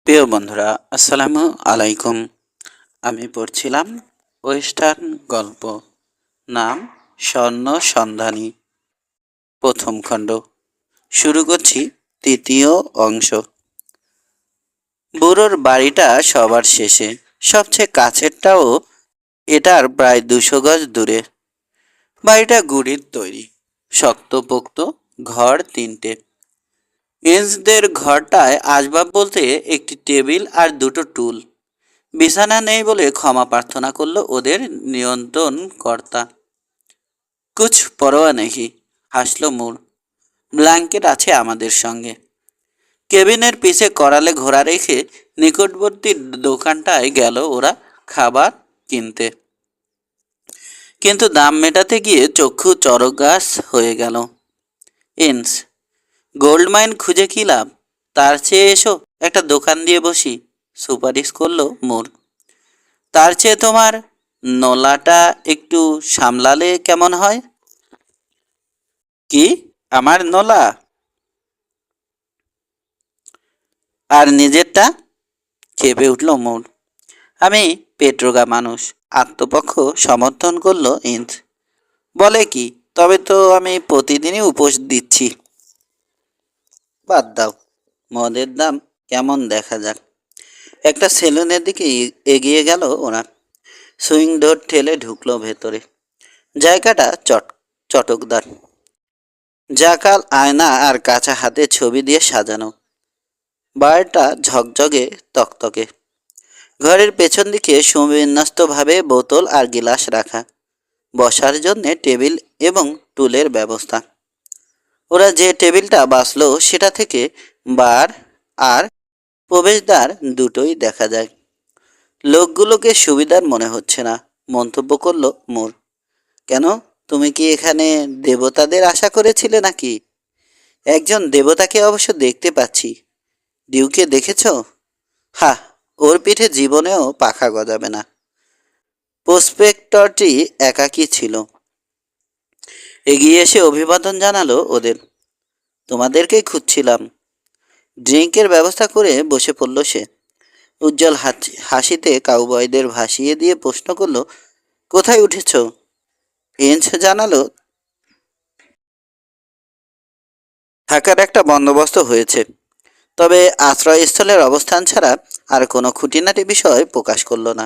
প্রিয় বন্ধুরা, আসসালামু আলাইকুম। আমি পড়ছিলাম ওয়েস্টার্ন গল্প, নাম স্বর্ণ সন্ধানী, প্রথম খণ্ড। শুরু করছি তৃতীয় অংশ। বুড়োর বাড়িটা সবার শেষে, সবচেয়ে কাছেরটাও এটার প্রায় 200 গজ দূরে। বাড়িটা গুড়ির তৈরি, শক্তপোক্ত, ঘর তিনটে। ইঞ্চদের ঘরটায় আসবাব বলতে একটি টেবিল আর দুটো টুল। বিছানা নেই বলে ক্ষমা প্রার্থনা করল ওদের নিয়ন্ত্রণ কর্তা। কুছ পরোয়া নেই, হাসল মুর। ব্ল্যাঙ্কেট আছে আমাদের সঙ্গে। কেবিনের পিছে করালে ঘোড়া রেখে নিকটবর্তী দোকানটায় গেল ওরা খাবার কিনতে। কিন্তু দাম মেটাতে গিয়ে চক্ষু চরগাস হয়ে গেল। ইন্স, গোল্ড মাইন খুঁজে কি লাভ? তার চেয়ে এসো একটা দোকান দিয়ে বসি, সুপারিশ করলো মোর। তার চেয়ে তোমার নলাটা একটু সামলালে কেমন হয়? কি, আমার নলা? আর নিজেরটা? চেপে উঠল মোর। আমি পেট্রোগা মানুষ, আত্মপক্ষ সমর্থন করলো ইন্স। বলে কি, তবে তো আমি প্রতিদিনই উপোস দিচ্ছি। বাদ দাও, মদের দাম কেমন দেখা যাক। একটা সেলুনের দিকে এগিয়ে গেল ওরা। সুইং ডোর ঠেলে ঢুকলো ভেতরে। জায়গাটা চটকদার, জাকাল আয়না আর কাঁচা হাতে ছবি দিয়ে সাজানো। বারটা ঝকঝকে তকতকে। ঘরের পেছন দিকে সুবিন্যস্তভাবে বোতল আর গিলাস রাখা। বসার জন্যে টেবিল এবং টুলের ব্যবস্থা। ওরা যে টেবিলটা বাছল সেটা থেকে বার আর প্রবেশদ্বার দুটোই দেখা যায়। লোকগুলোকে সুবিধার মনে হচ্ছে না, মন্তব্য করলো মোর। কেন, তুমি কি এখানে দেবতাদের আশা করেছিলে নাকি? একজন দেবতাকে অবশ্য দেখতে পাচ্ছি। ডিউকে দেখেছ? হা, ওর পিঠে জীবনেও পাখা গজাবে না। প্রসপেক্টরটি একাকী ছিল। এগিয়ে এসে অভিবাদন জানালো ওদের। তোমাদেরকেই খুঁজছিলাম। ড্রিঙ্কের ব্যবস্থা করে বসে পড়ল সে। উজ্জ্বল হাসিতে কাউবয়দের ভাসিয়ে দিয়ে প্রশ্ন করলো, কোথায় উঠেছ? ইঞ্চ জানালো, থাকার একটা বন্দোবস্ত হয়েছে, তবে আশ্রয়স্থলের অবস্থান ছাড়া আর কোনো খুঁটিনাটি বিষয় প্রকাশ করল না।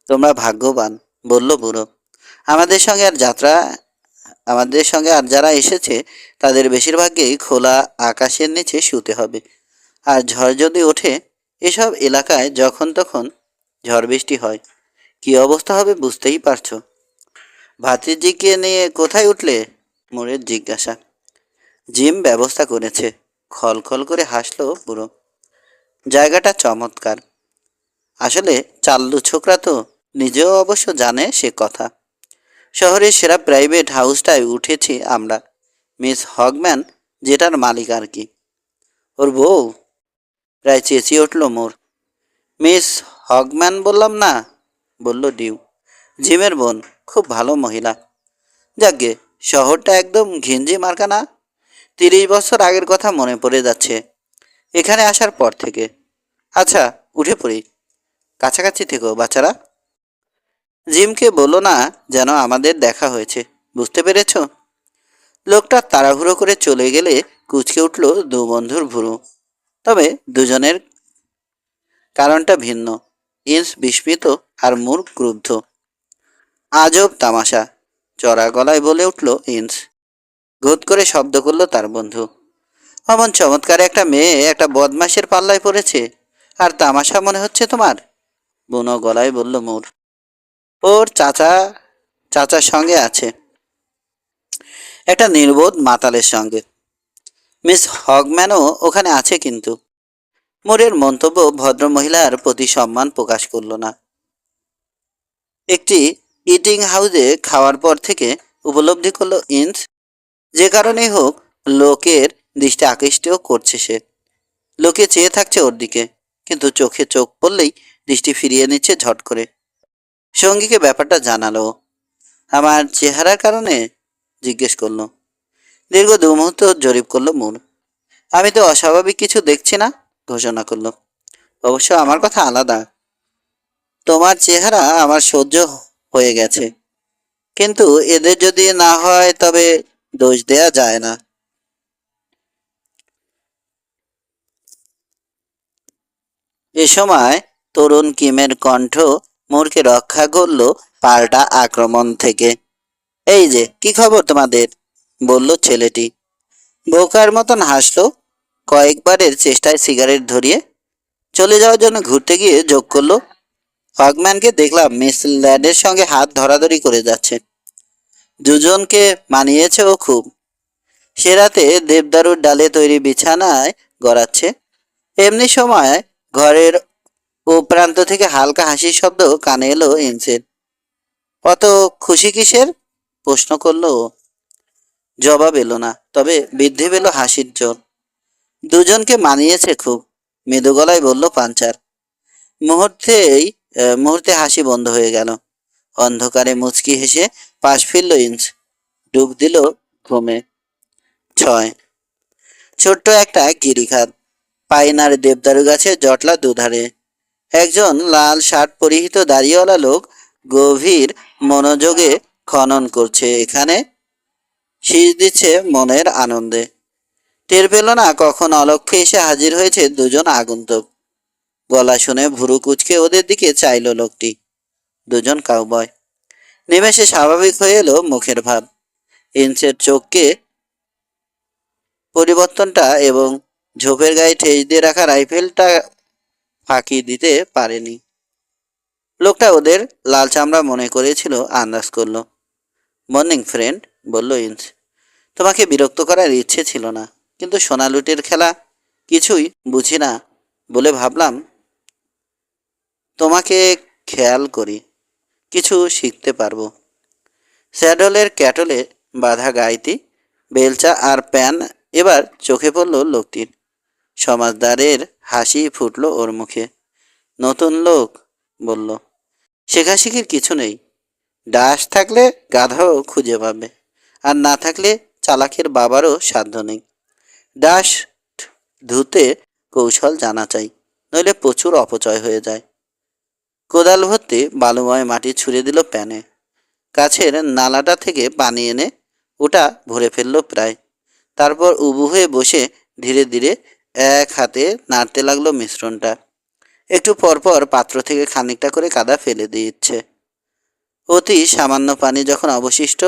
তোমরা ভাগ্যবান, বলল বুড়ো। আমাদের সঙ্গে আর যাত্রা আমাদের সঙ্গে আর যারা এসেছে তাদের বেশিরভাগকেই খোলা আকাশের নিচে শুতে হবে। আর ঝড় যদি ওঠে, এসব এলাকায় যখন তখন ঝড় বৃষ্টি হয়, কি অবস্থা হবে বুঝতেই পারছো। ভাতিজিকে নিয়ে কোথায় উঠলে? মোরের জিজ্ঞাসা। জিম ব্যবস্থা করেছে, খলখল করে হাসলো বুড়ো। জায়গাটা চমৎকার। আসলে চাল্লু ছোকরা তো, নিজেও অবশ্য জানে সে কথা। শহরের সেরা প্রাইভেট হাউসটায় উঠেছি আমরা। মিস হগম্যান যেটার মালিক আর কি। ওর বউ? প্রায় চেঁচিয়ে উঠল মোর। মিস হগম্যান বললাম না, বলল ডিউ। জিমের বোন, খুব ভালো মহিলা। যাকগে, শহরটা একদম ঘিঞ্জি মার্কা না? 30 বছর আগের কথা মনে পড়ে যাচ্ছে এখানে আসার পর থেকে। আচ্ছা, উঠে পড়ি। কাছাকাছি থেকো বাচ্চারা। জিমকে বলো না যেন আমাদের দেখা হয়েছে, বুঝতে পেরেছ? লোকটা তাড়াহুড়ো করে চলে গেলে কুঁচকে উঠল দু বন্ধুর ভুরু। তবে দুজনের কারণটা ভিন্ন। ইন্স বিস্মিত আর মুর ক্রুদ্ধ। আজব তামাশা, চড়া গলায় বলে উঠল ইন্স। ঘুত করে শব্দ করল তার বন্ধু। অমন চমৎকার একটা মেয়ে একটা বদমাশের পাল্লায় পড়েছে, আর তামাশা মনে হচ্ছে তোমার? বুনো গলায় বলল মুর। ওর চাচার সঙ্গে আছে, একটা নির্বোধ মাতালের সঙ্গে। মিস হগম্যানও ওখানে আছে কিন্তু। মুরের মন্তব্য ভদ্রমহিলার প্রতি সম্মান প্রকাশ করল না। একটি ইটিং হাউসে খাওয়ার পর থেকে উপলব্ধি করলো ইন্স, যে কারণেই হোক লোকের দৃষ্টি আকৃষ্টও করছে সে। লোকে চেয়ে থাকছে ওর দিকে, কিন্তু চোখে চোখ পড়লেই দৃষ্টি ফিরিয়ে নিচ্ছে ঝট করে। সঙ্গীকে ব্যাপারটা জানালো। আমার চেহারার কারণে? জিজ্ঞেস করলো। দীর্ঘ 2 মুহূর্ত জরিপ করলো মুর। আমি তো অস্বাভাবিক কিছু দেখছি না, ঘোষণা করলো। অবশ্য আমার কথা আলাদা। তোমার চেহারা আমার সহ্য হয়ে গেছে, কিন্তু এদের যদি না হয় তবে দোষ দেয়া যায় না। এ সময় তরুণ কিমের কণ্ঠ মোরকে রক্ষা করল পাল্টা আক্রমণ থেকে। এই যে কি খবর তোমাদের, বলল ছেলেটি। বোকার মতন হাসলো, কয়েকবারের চেষ্টায় সিগারেট ধরিয়ে চলে যাওয়ার জন্য ঘুরতে গিয়ে যোগ করলো, হগম্যানকে দেখলাম মিস ল্যাডের সঙ্গে হাত ধরাধরি করে যাচ্ছে। দুজনকে মানিয়েছে ও খুব। সে রাতে দেবদারুর ডালে তৈরি বিছানায় গড়াচ্ছে। এমনি সময় ঘরের ও প্রান্ত থেকে হালকা হাসির শব্দ কানে এলো ইনসের। অত খুশি কিসের, প্রশ্ন করলো ও। জবাব এলো না, তবে বৃদ্ধি পেল হাসির জোর। দুজনকে মানিয়েছে খুব, মৃদু গলায় বলল পাঞ্চার। মুহূর্তেই মুহূর্তে হাসি বন্ধ হয়ে গেল। অন্ধকারে মুচকি হেসে পাশ ফিরল ইঞ্চ, ডুব দিল ঘুমে। 6। ছোট্ট একটা গিরিখাত, পাইনার দেবদারু গাছের জটলা দুধারে একজন লাল শার্ট পরিহিত দাড়িওয়ালা লোক গভীর মনোযোগে খনন করছে। এখানে শীষ দিচ্ছে মনের আনন্দে। টের পেল না কখন অলক্ষ্যে এসে হাজির হয়েছে দুজন আগন্তুক। গলা শুনে ভুরু কুচকে ওদের দিকে চাইল লোকটি। দুজন কাউবয়। নিমেষে স্বাভাবিক হয়ে এলো মুখের ভাব। ইঞ্চের চোখকে পরিবর্তনটা এবং ঝোপের গায়ে ঠেস দিয়ে রাখা রাইফেলটা ফাঁকি দিতে পারেনি। লোকটা ওদের লাল চামড়া মনে করেছিল, আন্দাজ করলো। মর্নিং ফ্রেন্ড, বলল ইঞ্চ। তোমাকে বিরক্ত করার ইচ্ছে ছিল না, কিন্তু সোনালুটের খেলা কিছুই বুঝি না বলে ভাবলাম তোমাকে খেয়াল করি, কিছু শিখতে পারবো। স্যাডলের ক্যাটলে বাঁধা গাইতি, বেলচা আর প্যান এবার চোখে পড়ল লোকটির। সমাজদারের হাসি ফুটল ওর মুখে। নতুন লোক, বলল। শেখাশেখির কিছু নেই। ডাস থাকলে গাধাও খুঁজে পাবে, আর না থাকলে চালাকের বাবারও সাধ্য নেই। ডাস ধুতে কৌশল জানা চাই, নইলে প্রচুর অপচয় হয়ে যায়। কোদাল ভর্তি বালুময় মাটি ছুঁড়ে দিল প্যানে। কাছের নালাটা থেকে পানি এনে ওটা ভরে ফেলল প্রায়। তারপর উবু হয়ে বসে ধীরে ধীরে এক হাতে নাড়তে লাগলো মিশ্রণটা। একটু পরপর পাত্র থেকে খানিকটা করে কাদা ফেলে দিচ্ছে। অতি সামান্য পানি যখন অবশিষ্ট,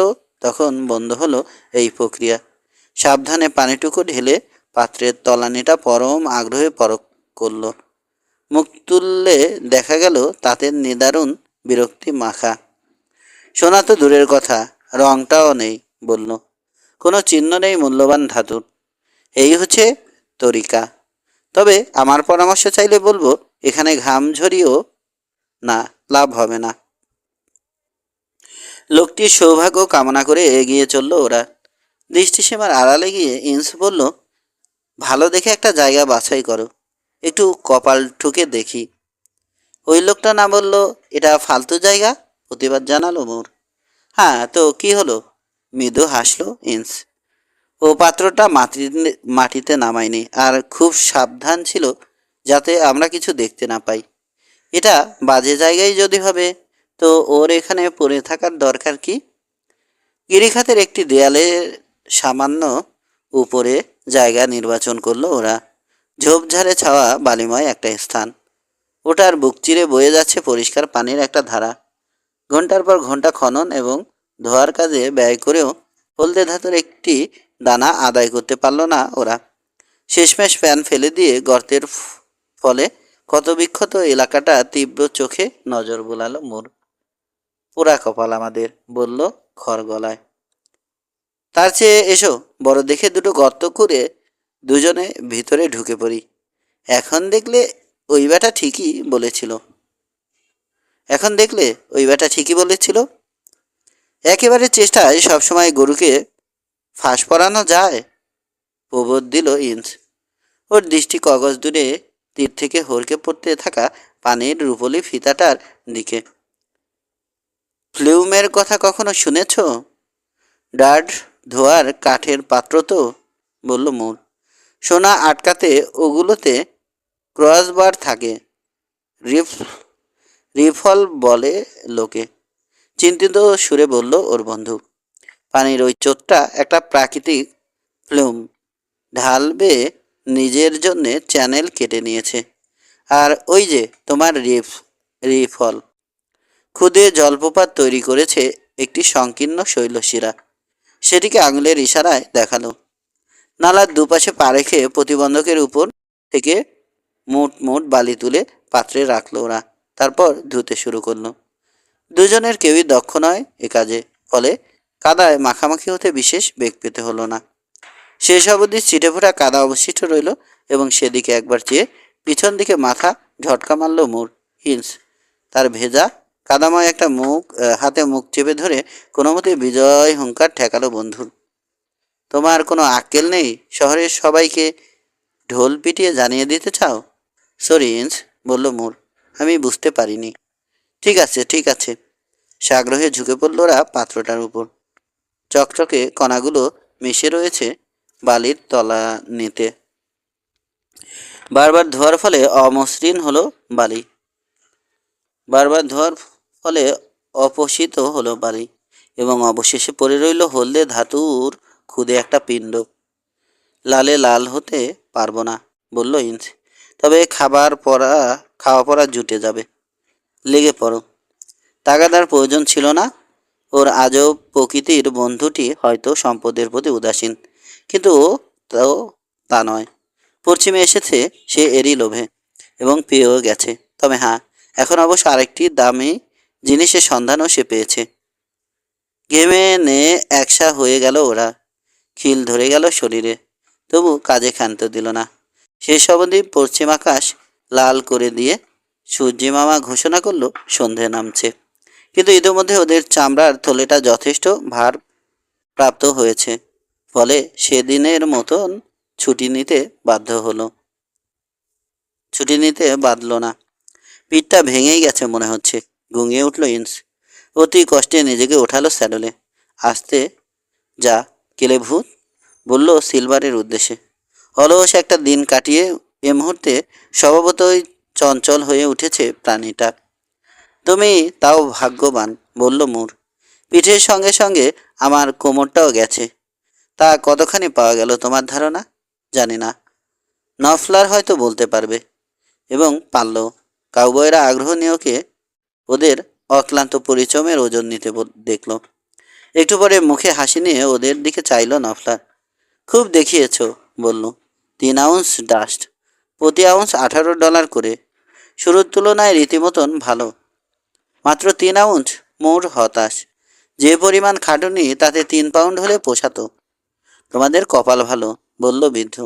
তখন বন্ধ হলো এই প্রক্রিয়া। সাবধানে পানিটুকু ঢেলে পাত্রের তলানিটা পরম আগ্রহে পরখ করল। মুখ তুললে দেখা গেল তাতে নিদারুণ বিরক্তি মাখা। সোনা তো দূরের কথা, রংটাও নেই, বলল। কোনো চিহ্ন নেই মূল্যবান ধাতুর। এই হচ্ছে তরিকা। তবে আমার পরামর্শ চাইলে বলবো, এখানে ঘাম ঝরিও না, লাভ হবে না। লোকটির সৌভাগ্য কামনা করে এগিয়ে চলল ওরা। দৃষ্টিসীমার আড়ালে গিয়ে ইন্স বলল, ভালো দেখে একটা জায়গা বাছাই করো, একটু কপাল ঠুকে দেখি। ওই লোকটা না বলল এটা ফালতু জায়গা, প্রতিবাদ জানালো মোর। হ্যাঁ তো কি হলো, মৃদু হাসলো ইন্স। ও পাত্রটা মাটিতে নামায়নি, আর খুব সাবধান ছিল যাতে আমরা কিছু দেখতে না পাই। এটা বাজে জায়গায় যদি হবে, তো ওর এখানে পড়ে থাকার দরকার কি? গিরিখাতের একটি দেয়ালের সামান্য উপরে জায়গা নির্বাচন করলো ওরা। ঝোপঝাড়ে ছাওয়া বালিময় একটা স্থান। ওটার বুক চিরে বয়ে যাচ্ছে পরিষ্কার পানির একটা ধারা। ঘন্টার পর ঘন্টা খনন এবং ধোয়ার কাজে ব্যয় করেও হলদে ধাতুর একটি দানা আদায় করতে পারল না ওরা। শেষমেশ প্যান ফেলে দিয়ে গর্তের ফলে ক্ষতবিক্ষত এলাকাটা তীব্র চোখে নজর বোলালো মোর। পোড়া কপাল আমাদের, বলল খড় গলায়। তার চেয়ে এসো বড় দেখে দুটো গর্ত করে দুজনে ভিতরে ঢুকে পড়ি। এখন দেখলে ওই বেটা ঠিকই বলেছিল। এখন দেখলে ওই বেটা ঠিকই বলেছিল। একেবারে চেষ্টায় সবসময় গরুকে ফাঁস পরানো যায়, প্রবোধ দিল ইন্স। ওর দৃষ্টি কাগজ দূরে তীর থেকে হরকে পড়তে থাকা পানির রূপলি ফিতাটার দিকে। ফ্লিউমের কথা কখনো শুনেছ? ডাড ধোয়ার কাঠের পাত্র তো, বলল মোর। সোনা আটকাতে ওগুলোতে ক্রসবার থাকে, রিফ রিফল বলে লোকে, চিন্তিত সুরে বলল ওর বন্ধু। পানির ওই চোটটা একটা প্রাকৃতিক ফ্লুম, ঢালবে নিজের জন্যে চ্যানেল কেটে নিয়েছে। আর ওই যে তোমার রিফল খুদে জলপ্রপাত তৈরি করেছে একটি সংকীর্ণ শৈলশিরা, সেটিকে আঙুলের ইশারায় দেখালো। নালার দুপাশে পা রেখে প্রতিবন্ধকের উপর থেকে মুট মুট বালি তুলে পাত্রে রাখলো ওরা, তারপর ধুতে শুরু করলো। দুজনের কেউই দক্ষ নয় এ কাজে, ফলে কাদায় মাখামাখি হতে বিশেষ বেগ পেতে হলো না। শেষ অবধি ছিটে ফোটা কাদা অবশিষ্ট রইল এবং সেদিকে একবার চেয়ে পিছন দিকে মাথা ঝটকা মারল হিন্স। তার ভেজা কাদাময় একটা হাতে মুখ চেপে ধরে কোনো মতে বিজয় হুঙ্কার ঠেকালো বন্ধুর। তোমার কোনো আক্কেল নেই? শহরের সবাইকে ঢোল পিটিয়ে জানিয়ে দিতে চাও? সরি হিন্স, বলল মুর, আমি বুঝতে পারিনি। ঠিক আছে ঠিক আছে। সাগ্রহে ঝুঁকে পড়ল ওরা পাত্রটার উপর। চকচকে কণাগুলো মিশে রয়েছে বালির তলা নিতে। বারবার ধোয়ার ফলে অমসৃণ হলো বালি, বারবার ধোয়ার ফলে অপসিত হলো বালি, এবং অবশেষে পড়ে রইল হলদে ধাতুর খুদে একটা পিণ্ড। লালে লাল হতে পারবো না, বলল ইন্স, তবে খাওয়া পড়া জুটে যাবে। লেগে পড়ো। তাগাদার প্রয়োজন ছিল না। ওর আজব প্রকৃতির বন্ধুটি হয়তো সম্পদের প্রতি উদাসীন, কিন্তু তাও তা নয়। পশ্চিমে এসেছে সে এরই লোভে, এবং পেয়েও গেছে। তবে হ্যাঁ, এখন অবশ্য আরেকটি দামি জিনিসের সন্ধানও সে পেয়েছে। ঘেমে নে একসা হয়ে গেল ওরা, খিল ধরে গেল শরীরে, তবু কাজে ক্ষান্ত দিল না। শেষ অবধি পশ্চিম আকাশ লাল করে দিয়ে সূর্যি মামা ঘোষণা করল সন্ধে নামছে। কিন্তু ইতিমধ্যে ওদের চামড়ার থলেটা যথেষ্ট ভার প্রাপ্ত হয়েছে, ফলে সেদিনের মতন ছুটি নিতে বাঁধল না। পিঠটা ভেঙেই গেছে মনে হচ্ছে, গুঙিয়ে উঠল ইন্স। অতি কষ্টে নিজেকে ওঠালো স্যাডলে। আস্তে যা কেলে ভূত, বলল সিলভারের উদ্দেশ্যে। অলস একটা দিন কাটিয়ে এ মুহূর্তে স্বভাবতই চঞ্চল হয়ে উঠেছে প্রাণীটা। তুমি তাও ভাগ্যবান, বলল মুর। পিঠের সঙ্গে সঙ্গে আমার কোমরটাও গেছে। তা কতখানি পাওয়া গেল তোমার ধারণা? জানি না, নফলার হয়তো বলতে পারবে। এবং পারল। কাউবয়রা আগ্রহ নিয়ে ওকে ওদের অক্লান্ত পরিশ্রমের ওজন নিতে দেখল। একটু পরে মুখে হাসি নিয়ে ওদের দিকে চাইল নফলার। খুব দেখিয়েছ, বলল। 3 আউন্স ডাস্ট, প্রতি আউন্স $18 করে। শুরুর তুলনায় রীতিমতন ভালো। মাত্র 3 আউন্স? মোর হতাশ। যে পরিমাণ খাটুনি, তাতে 3 পাউন্ড হলে পোষাতো। তোমাদের কপাল ভালো, বলল বৃদ্ধ।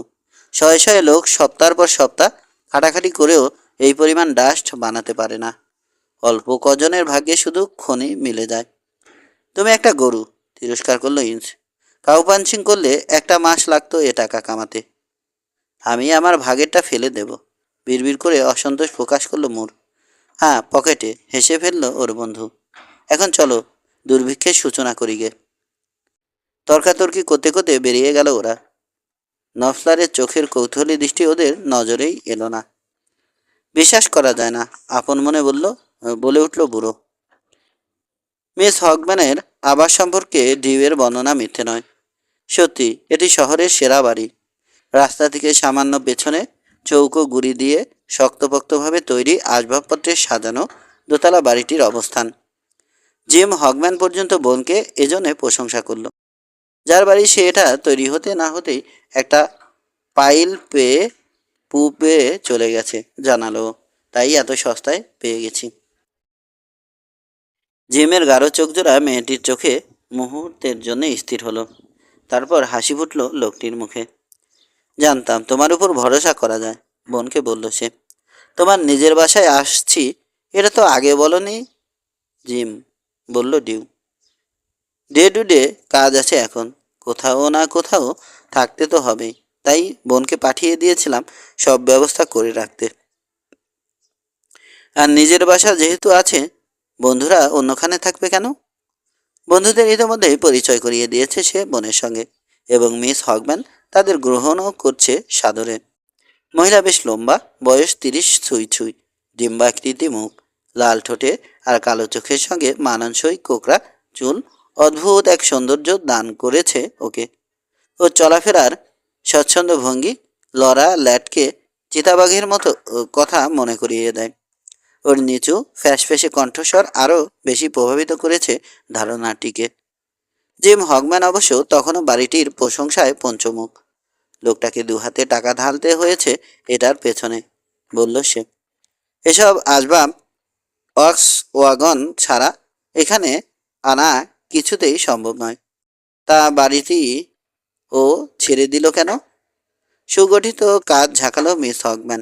শয়ে শয়ে লোক সপ্তাহের পর সপ্তাহ খাটাখাটি করেও এই পরিমাণ ডাস্ট বানাতে পারে না। অল্প কজনের ভাগ্যে শুধু খনি মিলে যায়। তুমি একটা গরু, তিরস্কার করলো ইন্স। কাউ পাঞ্চিং করলে 1 মাস লাগতো এ টাকা কামাতে। আমি আমার ভাগেরটা ফেলে দেব, বিড়বিড় করে অসন্তোষ প্রকাশ করলো মুর। হ্যাঁ, পকেটে, হেসে ফেলল ওর বন্ধু। এখন চলো, দুর্ভিক্ষের সূচনা করি গে। তর্কাতর্কি করতে করতে বেরিয়ে গেল ওরা। নফলারের চোখের কৌতূহলী দৃষ্টি ওদের নজরেই এলো না। বিশ্বাস করা যায় না, আপন মনে বলে উঠল বুড়ো। মিস হগম্যানের আবাস সম্পর্কে ডিউয়ের বর্ণনা মিথ্যে নয়। সত্যি, এটি শহরের সেরা বাড়ি। রাস্তা থেকে সামান্য পেছনে চৌকো গুড়ি দিয়ে শক্তপোক্তভাবে তৈরি আসবাবপত্রের সাজানো দোতলা বাড়িটির অবস্থান। জিম হগম্যান পর্যন্ত বোনকে এজন্যে প্রশংসা করল। যার বাড়ি সে এটা তৈরি হতে না হতেই একটা পাইল পেয়ে চলে গেছে জানালো, তাই এত সস্তায় পেয়ে গেছি। জিমের গাঢ় চোখজোড়া মেয়েটির চোখে মুহূর্তের জন্য স্থির হলো। তারপর হাসি ফুটল লোকটির মুখে। জানতাম তোমার উপর ভরসা করা যায়, বোনকে বলল সে। তোমার নিজের বাসায় আসছি, এটা তো আগে বলনি। জিম, বলল ডিউ। ডে টু ডে কাজ আছে এখন, কোথাও না কোথাও থাকতে তো হবেই, তাই বোনকে পাঠিয়ে দিয়েছিলাম সব ব্যবস্থা করে রাখতে। আর নিজের বাসা যেহেতু আছে, বন্ধুরা অন্যখানে থাকবে কেন? বন্ধুদের ইতিমধ্যেই পরিচয় করিয়ে দিয়েছে সে বোনের সঙ্গে, এবং মিস হগম্যান তাদের গ্রহণও করছে সাদরে। মহিলা বেশ লম্বা, বয়স 30 ছুঁই ছুঁই, ডিম্বাকৃতি মুখ, লাল ঠোঁটে আর কালো চোখের সঙ্গে মানানসই কোকড়া চুল অদ্ভুত এক সৌন্দর্য দান করেছে ওকে। ওর চলাফেরার স্বচ্ছন্দ ভঙ্গি লরা ল্যাটকে চিতাবাঘের মতো কথা মনে করিয়ে দেয়। ওর নিচু ফ্যাসফ্যাসে কণ্ঠস্বর আরও বেশি প্রভাবিত করেছে ধারণাটিকে। জিম হগম্যান অবশ্য তখনও বাড়িটির প্রশংসায় পঞ্চমুখ। লোকটাকে দুহাতে টাকা ঢালতে হয়েছে এটার পেছনে, বলল সে। এসব আসবাব অক্স ওয়াগন ছাড়া এখানে আনা কিছুতেই সম্ভব নয়। তা বাড়িটি ও ছেড়ে দিল কেন? সুগঠিত কাজ ঝাঁকালো মিস হগম্যান।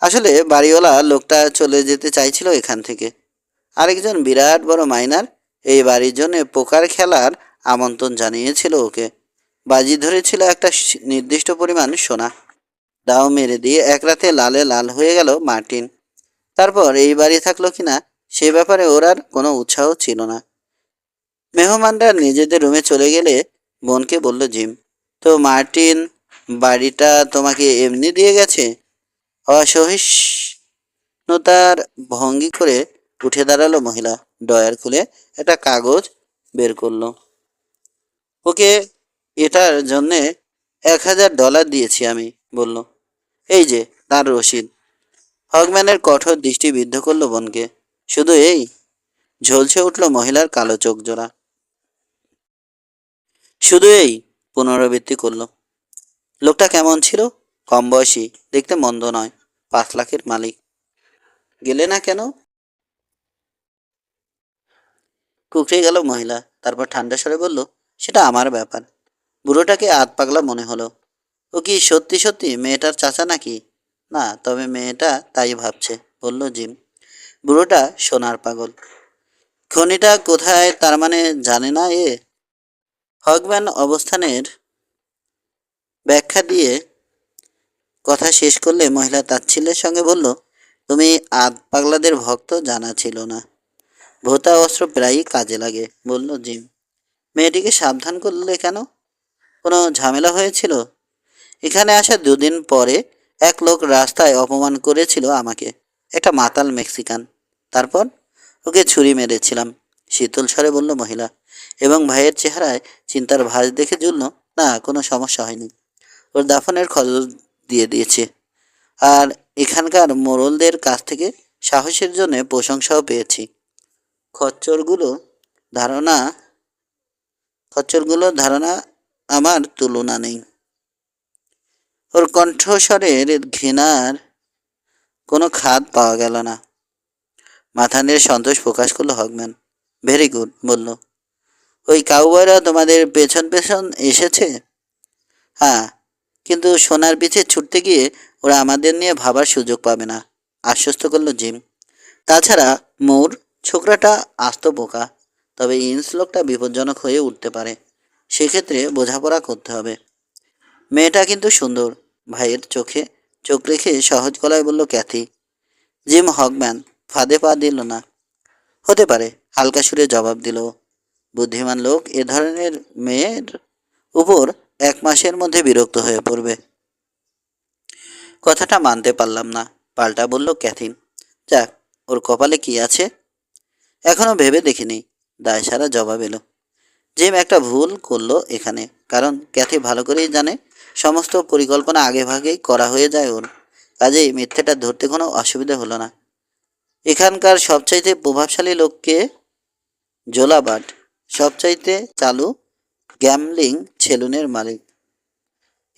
আসলে বাড়িওয়ালা লোকটা চলে যেতে চাইছিল এখান থেকে। আরেকজন বিরাট বড় মাইনার এই বাড়ির জন্য পোকার খেলার আমন্ত্রণ জানিয়েছিল ওকে। বাজি ধরেছিল একটা নির্দিষ্ট পরিমাণ সোনা। দাও মেরে দিয়ে এক রাতে লালে লাল হয়ে গেল মার্টিন। তারপর এই বাড়ি থাকলো কিনা সে ব্যাপারে ওর আর কোনো উৎসাহ ছিল না। মেহমানরা নিজেদের রুমে চলে গেলে বোনকে বলল জিম, তো মার্টিন বাড়িটা তোমাকে এমনি দিয়ে গেছে? অসহিষ্ণুতার ভঙ্গি করে উঠে দাঁড়ালো মহিলা। ডয়ার খুলে একটা কাগজ বের করলো। ওকে এটার জন্যে $1000 দিয়েছি আমি, বলল। এই যে তার রসিদ। হগম্যানের কঠোর দৃষ্টি বিদ্ধ করলো বোনকে। শুধু এই? ঝলসে উঠল মহিলার কালো চোখ জোড়া। শুধু এই? পুনরাবৃত্তি করলো। লোকটা কেমন ছিল? কম বয়সী, দেখতে মন্দ নয়, 5 লাখের মালিক। গেলে না কেন? কুকড়ে গেল মহিলা। তারপর ঠান্ডা স্বরে বলল, সেটা আমার ব্যাপার। বুড়োটাকে আধ পাগলা মনে হলো। ও কি সত্যি সত্যি মেয়েটার চাচা নাকি? না, তবে মেয়েটা তাই ভাবছে, বলল জিম। বুড়োটা সোনার পাগল। খনিটা কোথায় তার মানে জানে না এ? হগম্যান অবস্থানের ব্যাখ্যা দিয়ে কথা শেষ করলে মহিলা তাচ্ছিল্যের সঙ্গে বলল, তুমি আধ পাগলাদের ভক্ত জানা ছিল না। ভোঁতা অস্ত্র প্রায়ই কাজে লাগে, বলল জিম। মেয়েটিকে সাবধান করলে কেন? কোনো ঝামেলা হয়েছিল? এখানে আসা 2 দিন পরে এক লোক রাস্তায় অপমান করেছিল আমাকে, একটা মাতাল মেক্সিকান। তারপর ওকে ছুরি মেরেছিলাম, শীতল স্বরে বলল মহিলা। এবং ভাইয়ের চেহারায় চিন্তার ভাঁজ দেখে জুলল, না কোনো সমস্যা হয়নি। ওর দাফনের খরচ দিয়ে দিয়েছে। আর এখানকার মোড়লদের কাছ থেকে সাহসের জন্য প্রশংসাও পেয়েছি। খচ্চরগুলো ধারণা খচ্চরগুলোর ধারণা আমার তুলনা নেই। ওর কণ্ঠস্বরের ঘৃণার কোনো খাদ পাওয়া গেল না। মাথা নেড়ে সন্তোষ প্রকাশ করলো হগম্যান। ভেরি গুড, বলল। ওই কাউবয়রা তোমাদের পেছন পেছন এসেছে? হ্যাঁ, কিন্তু সোনার পিছে ছুটতে গিয়ে ওরা আমাদের নিয়ে ভাবার সুযোগ পাবে না, আশ্বস্ত করলো জিম। তাছাড়া মোর ছোকরাটা আস্ত বোকা, তবে ইন্স লোকটা বিপজ্জনক হয়ে উঠতে পারে। সেক্ষেত্রে বোঝাপড়া করতে হবে। মেয়েটা কিন্তু সুন্দর, ভাইয়ের চোখে চোখ রেখে সহজ গলায় বলল ক্যাথি। জিম হগম্যান ফাঁদে পা দিল না। হতে পারে, হালকা সুরে জবাব দিল। বুদ্ধিমান লোক এ ধরনের মেয়ের উপর 1 মাসের মধ্যে বিরক্ত হয়ে পড়বে। কথাটা মানতে পারলাম না, পাল্টা বলল ক্যাথিন। যাক, ওর কপালে কি আছে এখনো ভেবে দেখিনি, দায়সারা জবাব এলো। জিম একটা ভুল করলো এখানে, কারণ ক্যাথি ভালো করেই জানে সমস্ত পরিকল্পনা আগে ভাগেই করা হয়ে যায় ওর। কাজেই মিথ্যেটা ধরতে কোনো অসুবিধা হলো না। এখানকার সবচাইতে প্রভাবশালী লোককে জোলাবাট, সবচাইতে চালু গ্যামলিং সেলুনের মালিক।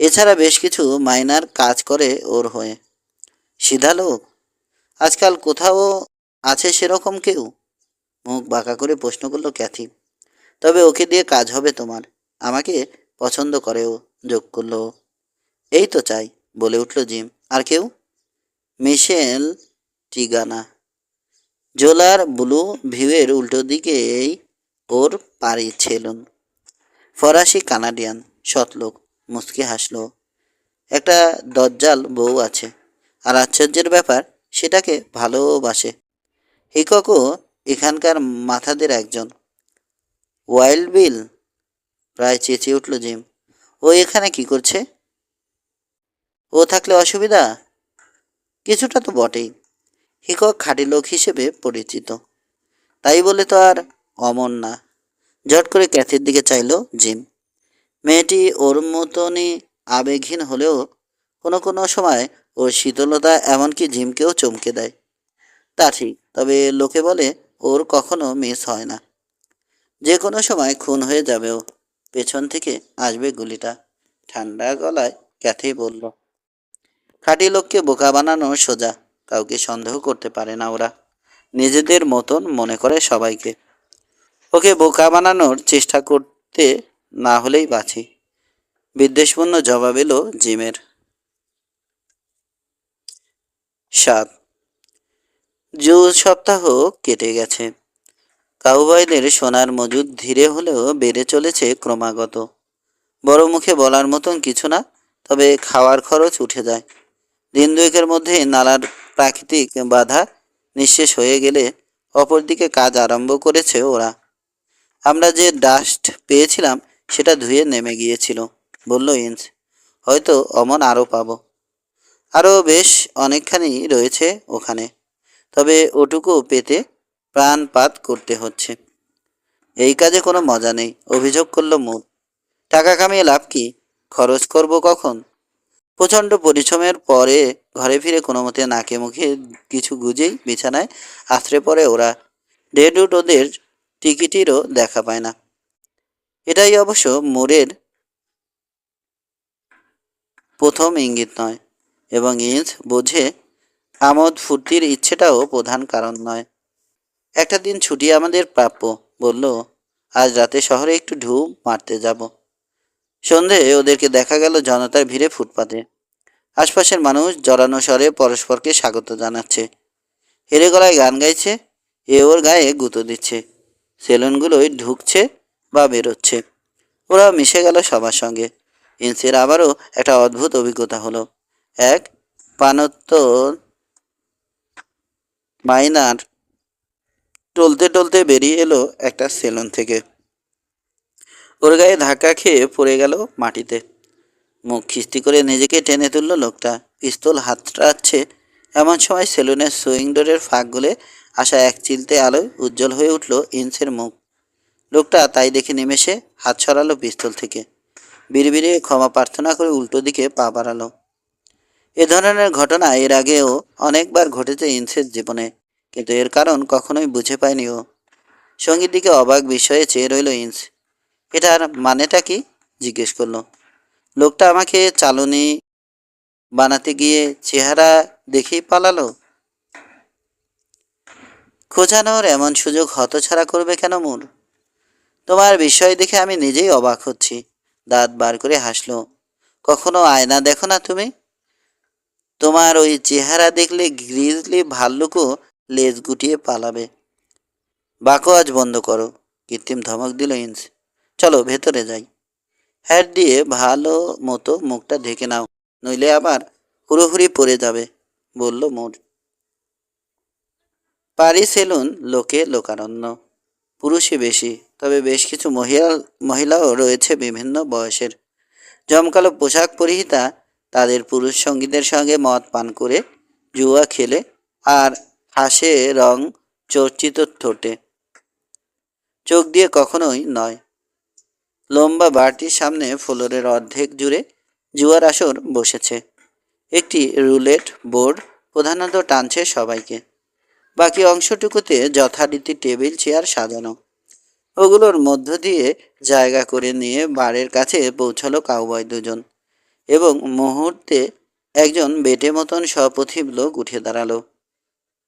এছাড়া বেশ কিছু মাইনার কাজ করে ওর হয়ে। সিধা লোক? আজকাল কোথাও আছে সেরকম কেউ? মুখ বাঁকা করে প্রশ্ন করলো ক্যাথি। তবে ওকে দিয়ে কাজ হবে তোমার। আমাকে পছন্দ করে ও, যোগ করলো ও। এই তো চাই, বলে উঠল জিম। আর কেউ? মিশেল টিগানা। জোলার ব্লু ভিউয়ের উল্টো দিকেই ওর পাড়ি ছেলুন। ফরাসি কানাডিয়ান, সৎলোক, মুচকি হাসলো। একটা দজ্জাল বউ আছে, আর আশ্চর্যের ব্যাপার সেটাকে ভালোবাসে। হিককও এখানকার মাথাদের একজন। ওয়াইল্ড বিল? প্রায় চেঁচিয়ে উঠল জিম। ও এখানে কি করছে? ও থাকলে অসুবিধা? কিছুটা তো বটেই। হিকক খাঁটি লোক হিসেবে পরিচিত, তাই বলে তো আর অমর না। ঝট করে ক্যাথির দিকে চাইলো জিম। মেয়েটি ওর মতনই আবেগহীন হলেও কোনো কোনো সময় ওর শীতলতা এমনকি জিমকেও চমকে দেয়। তা ঠিক, তবে লোকে বলে ওর কখনো মিস হয় না। যে কোনো সময় খুন হয়ে যাবেও, পেছন থেকে আসবে গুলিটা। ঠান্ডা গলায় ক্যাথি বলল। খাঁটি লোককে বোকা বানানো সোজা, কাউকে সন্দেহ করতে পারে না ওরা। নিজেদের মতন মনে করে সবাইকে। ওকে বোকা বানানোর চেষ্টা করতে না হলেই বাঁচি। বিদ্বেষপূর্ণ জবাব এলো জিমের। 7 জুন সপ্তাহ কেটে গেছে। কাউবয়দের সোনার মজুদ ধীরে হলেও বেড়ে চলেছে ক্রমাগত। বড় মুখে বলার মতন কিছু না, তবে খাওয়ার খরচ উঠে যায়। দিন দুয়েকের মধ্যে নালার প্রাকৃতিক বাধা নিঃশেষ হয়ে গেলে অপরদিকে কাজ আরম্ভ করেছে ওরা। আমরা যে ডাস্ট পেয়েছিলাম সেটা ধুয়ে নেমে গিয়েছিল, বলল ইন্স। হয়তো অমন আরও পাবো। আরও বেশ অনেকখানি রয়েছে ওখানে, তবে ওটুকু পেতে প্রাণপাত করতে হচ্ছে। এই কাজে কোনো মজা নেই, অভিযোগ করল মুর। টাকা কামিয়ে লাভ কি? খরচ করব কখন? প্রচণ্ড পরিশ্রমের পরে ঘরে ফিরে কোনো মতে নাকে মুখে কিছু গুজেই বিছানায় আছড়ে পড়ে ওরা। ডেডুট ওদের টিকিটিরও দেখা পায় না। এটাই অবশ্য মুরের প্রথম ইঙ্গিত নয়, এবং ইন্স বোঝে আমোদ ফুর্তির ইচ্ছেটাও প্রধান কারণ নয়। একটা দিন ছুটি আমাদের প্রাপ্য, বলল। আজ রাতে শহরে একটু ঢুঁ মারতে যাব। সন্ধে ওদেরকে দেখা গেল জনতার ভিড়ে ফুটপাতে। আশপাশের মানুষ জড়ানো স্বরে পরস্পরকে স্বাগত জানাচ্ছে। হেরে গলায় গান গাইছে, এ ওর গায়ে গুঁতো দিচ্ছে। সেলুনগুলোয় ঢুকছে বা বেরোচ্ছে। ওরা মিশে গেল সবার সঙ্গে। ইন্সের আবারও একটা অদ্ভুত অভিজ্ঞতা হলো। এক পানত্ত মাইনার টলতে টলতে বেরিয়ে এলো একটা সেলুন থেকে। ওর গায়ে ধাক্কা খেয়ে পড়ে গেল মাটিতে। মুখ খিস্তি করে নিজেকে টেনে তুলল লোকটা। পিস্তল হাতড়াচ্ছে এমন সময় সেলুনের সুইং ডোরের ফাঁক গলে আসা এক চিলতে আলোয় উজ্জ্বল হয়ে উঠল ইন্সের মুখ। লোকটা তাই দেখে নিমেষে হাত সরালো পিস্তল থেকে। বিড়বিড়ে ক্ষমা প্রার্থনা করে উল্টো দিকে পা বাড়ালো। এ ধরনের ঘটনা এর আগেও অনেকবার ঘটেছে ইন্সের জীবনে, কিন্তু এর কারণ কখনোই বুঝে পায়নি ও। সঙ্গীর দিকে অবাক বিস্ময়ে চেয়ে রইল ইন্স। এটার মানেটা কি? জিজ্ঞেস করলো। লোকটা আমাকে চালনি বানাতে গিয়ে চেহারা দেখেই পালালো। খোঁজানোর এমন সুযোগ হতছাড়া করবে কেন মুর? তোমার বিষয় দেখে আমি নিজেই অবাক হচ্ছি। দাঁত বার করে হাসলো। কখনো আয়না দেখো না তুমি? তোমার ওই চেহারা দেখলে গ্রিজলি ভাল্লুকও লেজ গুটিয়ে পালাবে। বাকোয়াজ বন্ধ করো, কৃত্রিম ধমক দিল ইন্স। চলো ভেতরে যাই। হ্যাট দিয়ে ভালো মতো মুখটা ঢেকে নাও, নইলে আবার হুড়োহুড়ি পড়ে যাবে, বলল মোর। পারি সেলুন লোকে লোকারণ্য। পুরুষই বেশি, তবে বেশ কিছু মহিলাও রয়েছে বিভিন্ন বয়সের। জমকালো পোশাক পরিহিতা, তাদের পুরুষ সঙ্গীদের সঙ্গে মদ পান করে জুয়া খেলে আর হাসে রং চর্চিত ঠোঁটে। চোখ দিয়ে কখনোই নয়। লম্বা বারটির সামনে ফ্লোরের অর্ধেক জুড়ে জুয়ার আসর বসেছে। একটি রুলেট বোর্ড প্রধানত টানছে সবাইকে। বাকি অংশটুকুতে যথারীতি টেবিল চেয়ার সাজানো। ওগুলোর মধ্য দিয়ে জায়গা করে নিয়ে বারের কাছে পৌঁছালো কাউবয় দুজন, এবং মুহূর্তে একজন বেটে মতন সপ্রতিভ লোক উঠে দাঁড়ালো।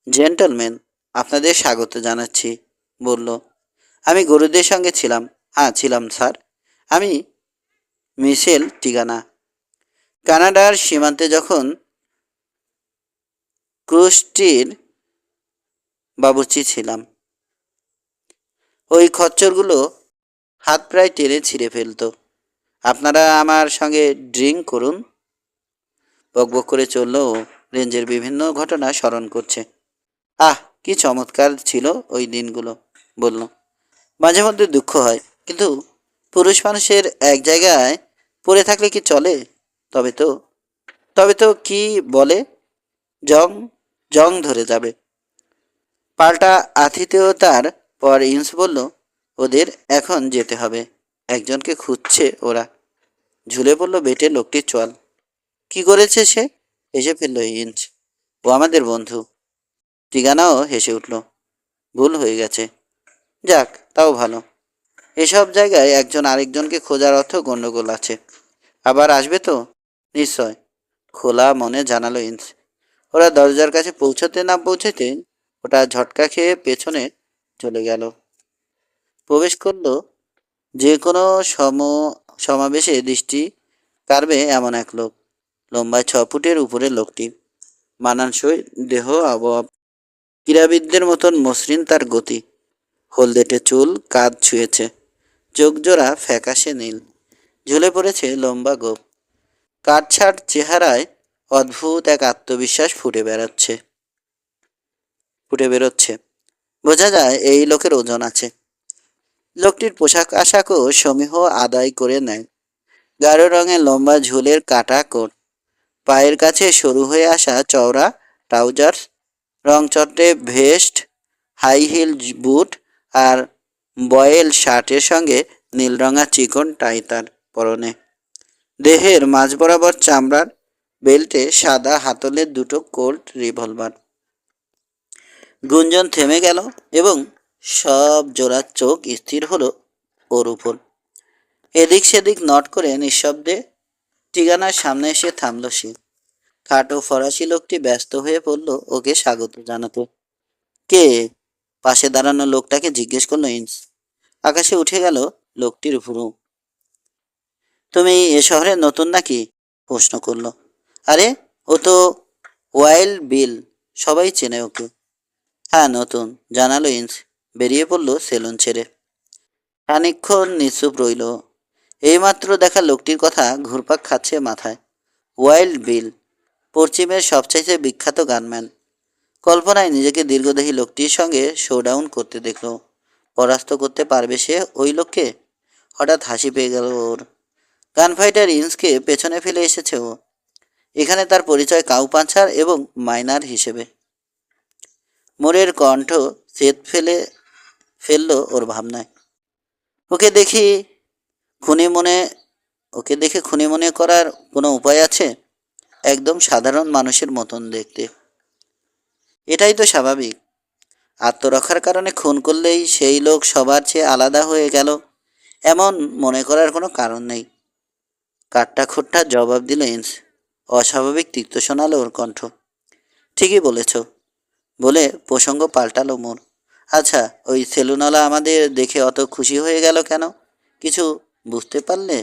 জেন্টলম্যান, আপনাদের স্বাগত জানাচ্ছি, বলল। আমি গরুদের সঙ্গে ছিলাম। হ্যাঁ ছিলাম স্যার। আমি মিশেল টিগানা। কানাডার সীমান্তে যখন ক্রুস্টির বাবুর্চি ছিলাম। ওই খচ্চরগুলো হাত প্রায় টেনে ছিঁড়ে ফেলতো। আপনারা আমার সঙ্গে ড্রিঙ্ক করুন। বকবক করে চলল ও রেঞ্জের বিভিন্ন ঘটনা স্মরণ করছে। আহ, কি চমৎকার ছিল ওই দিনগুলো, বলল। মাঝে মধ্যে দুঃখ হয়, কিন্তু পুরুষ মানুষের এক জায়গায় পড়ে থাকলে কি চলে? তবে তো কি বলে, জং জং ধরে যাবে। পাল্টা আতিথেয়তার পর ইন্স বলল, ওদের এখন যেতে হবে, একজনকে খুঁজছে ওরা। ঝুলে পড়ল বেটে লোকটির চোয়াল। কি করেছে সে? হেসে ফেলল ইন্স। ও আমাদের বন্ধু। ঠিকানাও হেসে উঠল। ভুল হয়ে গেছে। যাক, তাও ভালো। এসব জায়গায় একজন আরেকজনকে খোঁজার অর্থ গন্ডগোল আছে। আবার আসবে তো? নিশ্চয়, খোলা মনে জানালো ইন্স। ওরা দরজার কাছে পৌঁছতে না পৌঁছতে ওটা ঝটকা খেয়ে পেছনে চলে গেল। প্রবেশ করলো যে কোনো সমাবেশে দৃষ্টি কাড়বে এমন এক লোক। লম্বায় 6 ফুটের উপরে লোকটি। মানানসই দেহ, আবহাওয়া, ক্রীড়াবিদদের মতন মসৃণ তার গতি। হলদেটে চুল কাঁধ ছুঁয়েছে, চোখ জোড়া ফ্যাকাশে নীল, ঝুলে পড়েছে লম্বা গোঁফ। কাটছাট চেহারায় অদ্ভুত এক আত্মবিশ্বাস ফুটে বেরোচ্ছে। বোঝা যায় এই লোকের ওজন আছে। লোকটির পোশাক আশাকও সমীহ আদায় করে নেয়। গাঢ় রঙের লম্বা ঝুলের কাটা কোট, পায়ের কাছে সরু হয়ে আসা চওড়া ট্রাউজার, রংচট্টে ভেস্ট, হাই হিল বুট আর বয়েল শার্টের সঙ্গে নীলরঙা চিকন টাই তার পরনে। দেহের মাঝ বরাবর চামড়ার বেল্টে সাদা হাতলের দুটো কোল্ট রিভলভার। গুঞ্জন থেমে গেল এবং সব জোড়া চোখ স্থির হলো ওর উপর। এদিক সেদিক নট করে নিঃশব্দে ঠিকানার সামনে এসে থামল সে। খাটো ফরাসি লোকটি ব্যস্ত হয়ে পড়ল ওকে স্বাগত জানাতে। কে? পাশে দাঁড়ানো লোকটাকে জিজ্ঞেস করলো ইন্স। আকাশে উঠে গেল লোকটির ভুরু। তুমি এ শহরে নতুন নাকি? প্রশ্ন করলো। আরে, ও তো ওয়াইল্ড বিল, সবাই চেনে ওকে। হ্যাঁ, নতুন, জানালো ইন্স। বেরিয়ে পড়ল সেলুন ছেড়ে। খানিকক্ষণ নিশ্চুপ রইল। এইমাত্র দেখা লোকটির কথা ঘুরপাক খাচ্ছে মাথায়। ওয়াইল্ড বিল, পশ্চিমের সবচাইতে বিখ্যাত গানম্যান। কল্পনায় নিজেকে দীর্ঘদেহী লোকটির সঙ্গে শোডাউন করতে দেখল। পরাস্ত করতে পারবে সে ওই লোককে? হঠাৎ হাসি পেয়ে গেল ওর। গানফাইটার ইন্সকে পেছনে ফেলে এসেছে ও। এখানে তার পরিচয় কাউপাঞ্চার এবং মাইনার হিসেবে। মোরের কণ্ঠ সেদ ফেলল ওর ভাবনায়। ওকে দেখি খুনি মনে ওকে দেখে খুনি মনে করার কোনো উপায় আছে? একদম সাধারণ মানুষের মতন দেখতে। এটাই তো স্বাভাবিক। আত্মরক্ষার কারণে খুন করলেই সেই লোক সবার চেয়ে আলাদা হয়ে গেল এমন মনে করার কোনো কারণ নেই। কাট্টা খোট্টা জবাব দিল ইন্স। অস্বাভাবিক তিক্ত শোনালো ওর কণ্ঠ। ঠিকই বলেছ, বলে প্রসঙ্গ পাল্টালো মোর। আচ্ছা, ওই সেলুনওয়ালা আমাদের দেখে অত খুশি হয়ে গেল কেন? কিছু বুঝতে পারলে?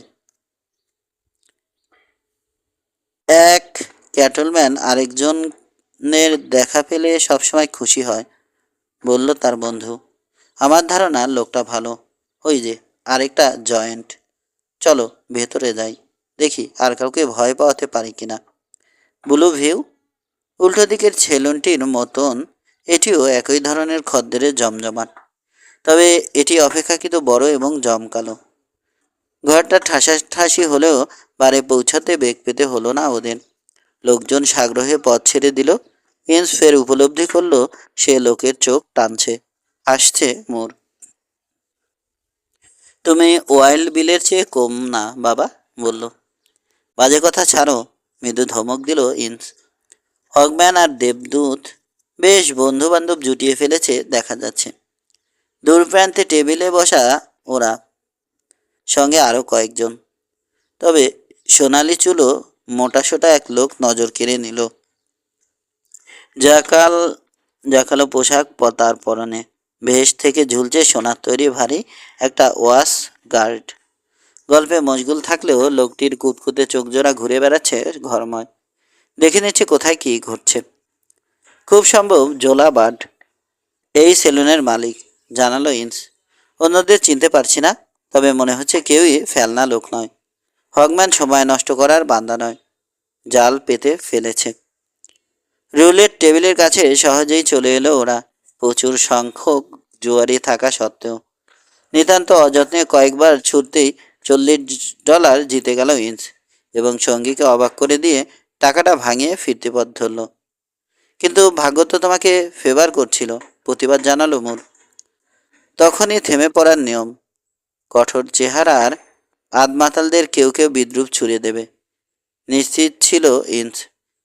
এক ক্যাটলম্যান আরেকজনের দেখা পেলে সবসময় খুশি হয়, বলল তার বন্ধু। আমার ধারণা লোকটা ভালো। ওই যে আরেকটা জয়েন্ট। চলো ভেতরে যাই, দেখি আর কাউকে ভয় পাওয়াতে পারি কিনা। ব্লু ভিউ, উল্টো দিকের সেলুনটির মতন এটিও একই ধরনের খদ্দেরের জমজমাট, তবে এটি অপেক্ষাকৃত বড় এবং জমকালো। ঘরটা ঠাসাঠাসি হলেও বারে পৌঁছাতে বেগ পেতে হলো না ওদের। লোকজন সাগ্রহে পথ ছেড়ে দিল। ইন্স ফের উপলব্ধি করলো সে লোকের চোখ টানছে, আসছে মোর। তুমি ওয়াইল্ড বিলের চেয়ে কম না বাবা, বলল। বাজে কথা ছাড়ো, মৃদু ধমক দিল ইন্স। হগম্যান আর দেবদূত বেশ বন্ধু বান্ধব জুটিয়ে ফেলেছে দেখা যাচ্ছে। দূর প্রান্তে টেবিলে বসা ওরা, সঙ্গে আরও কয়েকজন। তবে সোনালি চুলো মোটাসোটা এক লোক নজর কেড়ে নিল। জাকাল জাকালো পোশাক তার পরনে। ভেস্ট থেকে ঝুলছে সোনার তৈরি ভারী একটা ওয়াশ গার্ড। গল্পে মশগুল থাকলেও লোকটির কুতকুতে চোখজোড়া ঘুরে বেড়াচ্ছে ঘরময়। দেখে নিচ্ছে কোথায় কী ঘটছে। খুব সম্ভব জোলা বার্ড এই সেলুনের মালিক, জানালো ইন্স। অন্যদের চিনতে পারছি না, তবে মনে হচ্ছে কেউই ফেলনা লোক নয়। হগম্যান সময় নষ্ট করার বান্দা নয়, জাল পেতে ফেলেছে। রুলেট টেবিলের কাছে সহজেই চলে এলো ওরা, প্রচুর সংখ্যক জুয়ারি থাকা সত্ত্বেও। নিতান্ত অযত্নে কয়েকবার ছুটতেই $40 জিতে গেল ইন্স এবং সঙ্গীকে অবাক করে দিয়ে টাকাটা ভাঙিয়ে ফিরতে পথ ধরল। কিন্তু ভাগ্য তো তোমাকে ফেভার করছিল, প্রতিবাদ জানালো মোর। তখনই থেমে পড়ার নিয়ম। কঠোর চেহারার আদমাতালদের কেউ কেউ বিদ্রুপ ছুড়ে দেবে, নিশ্চিত ছিল ইন্স।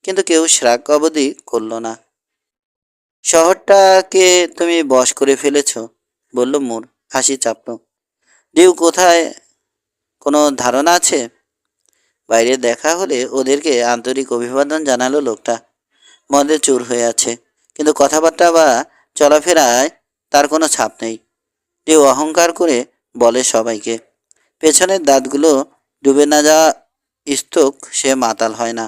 কিন্তু কেউ শ্রাগ অবধি করল না। শহরটাকে তুমি বশ করে ফেলেছ, বলল মোর, হাসি চাপল। ডিউ কোথায়, কোনো ধারণা আছে? বাইরে দেখা হলে ওদেরকে আন্তরিক অভিবাদন জানালো লোকটা। মদে চুর হয়ে আছে, কিন্তু কথাবার্তা বা চলাফেরায় তার কোনো ছাপ নেই। ডিউ অহংকার করে বলে সবাইকে, পেছনের দাঁতগুলো ডুবে না যাওয়া স্তক সে মাতাল হয় না।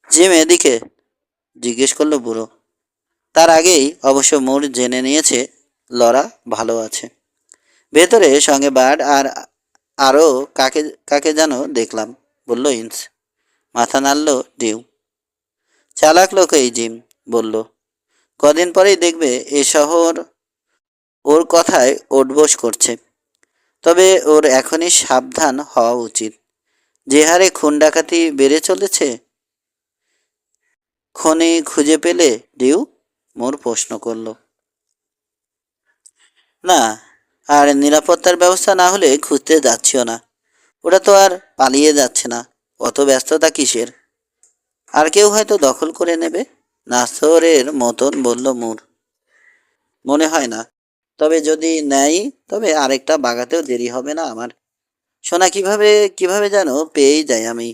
জিম এদিকে, জিজ্ঞেস করলো বুড়ো। তার আগেই অবশ্য মোর জেনে নিয়েছে লরা ভালো আছে। ভেতরে সঙ্গে বার্ড আর আরও কাকে কাকে যেন দেখলাম, বলল ইন্স। মাথা নাড়ল ডিউ। চালাক লোক এই জিম, বলল। কদিন পরেই দেখবে এ শহর ওর কথায় ওঠবোস করছে। তবে ওর এখনই সাবধান হওয়া উচিত। যে হারে খুন ডাকাতি বেড়ে চলেছে। খনি খুঁজে পেলে ডিউ? মোর প্রশ্ন করল। না, আর নিরাপত্তার ব্যবস্থা না হলে খুঁজতে যাচ্ছিও না। ওটা তো আর পালিয়ে যাচ্ছে না। অত ব্যস্ততা কিসের? আর কেউ হয়তো দখল করে নেবে, নাসরের মতন, বলল মোর। মনে হয় না। তবে যদি নেয়, তবে আরেকটা বাগাতেও দেরি হবে না আমার। সোনা কিভাবে কিভাবে যেন পেয়েই যাই আমি,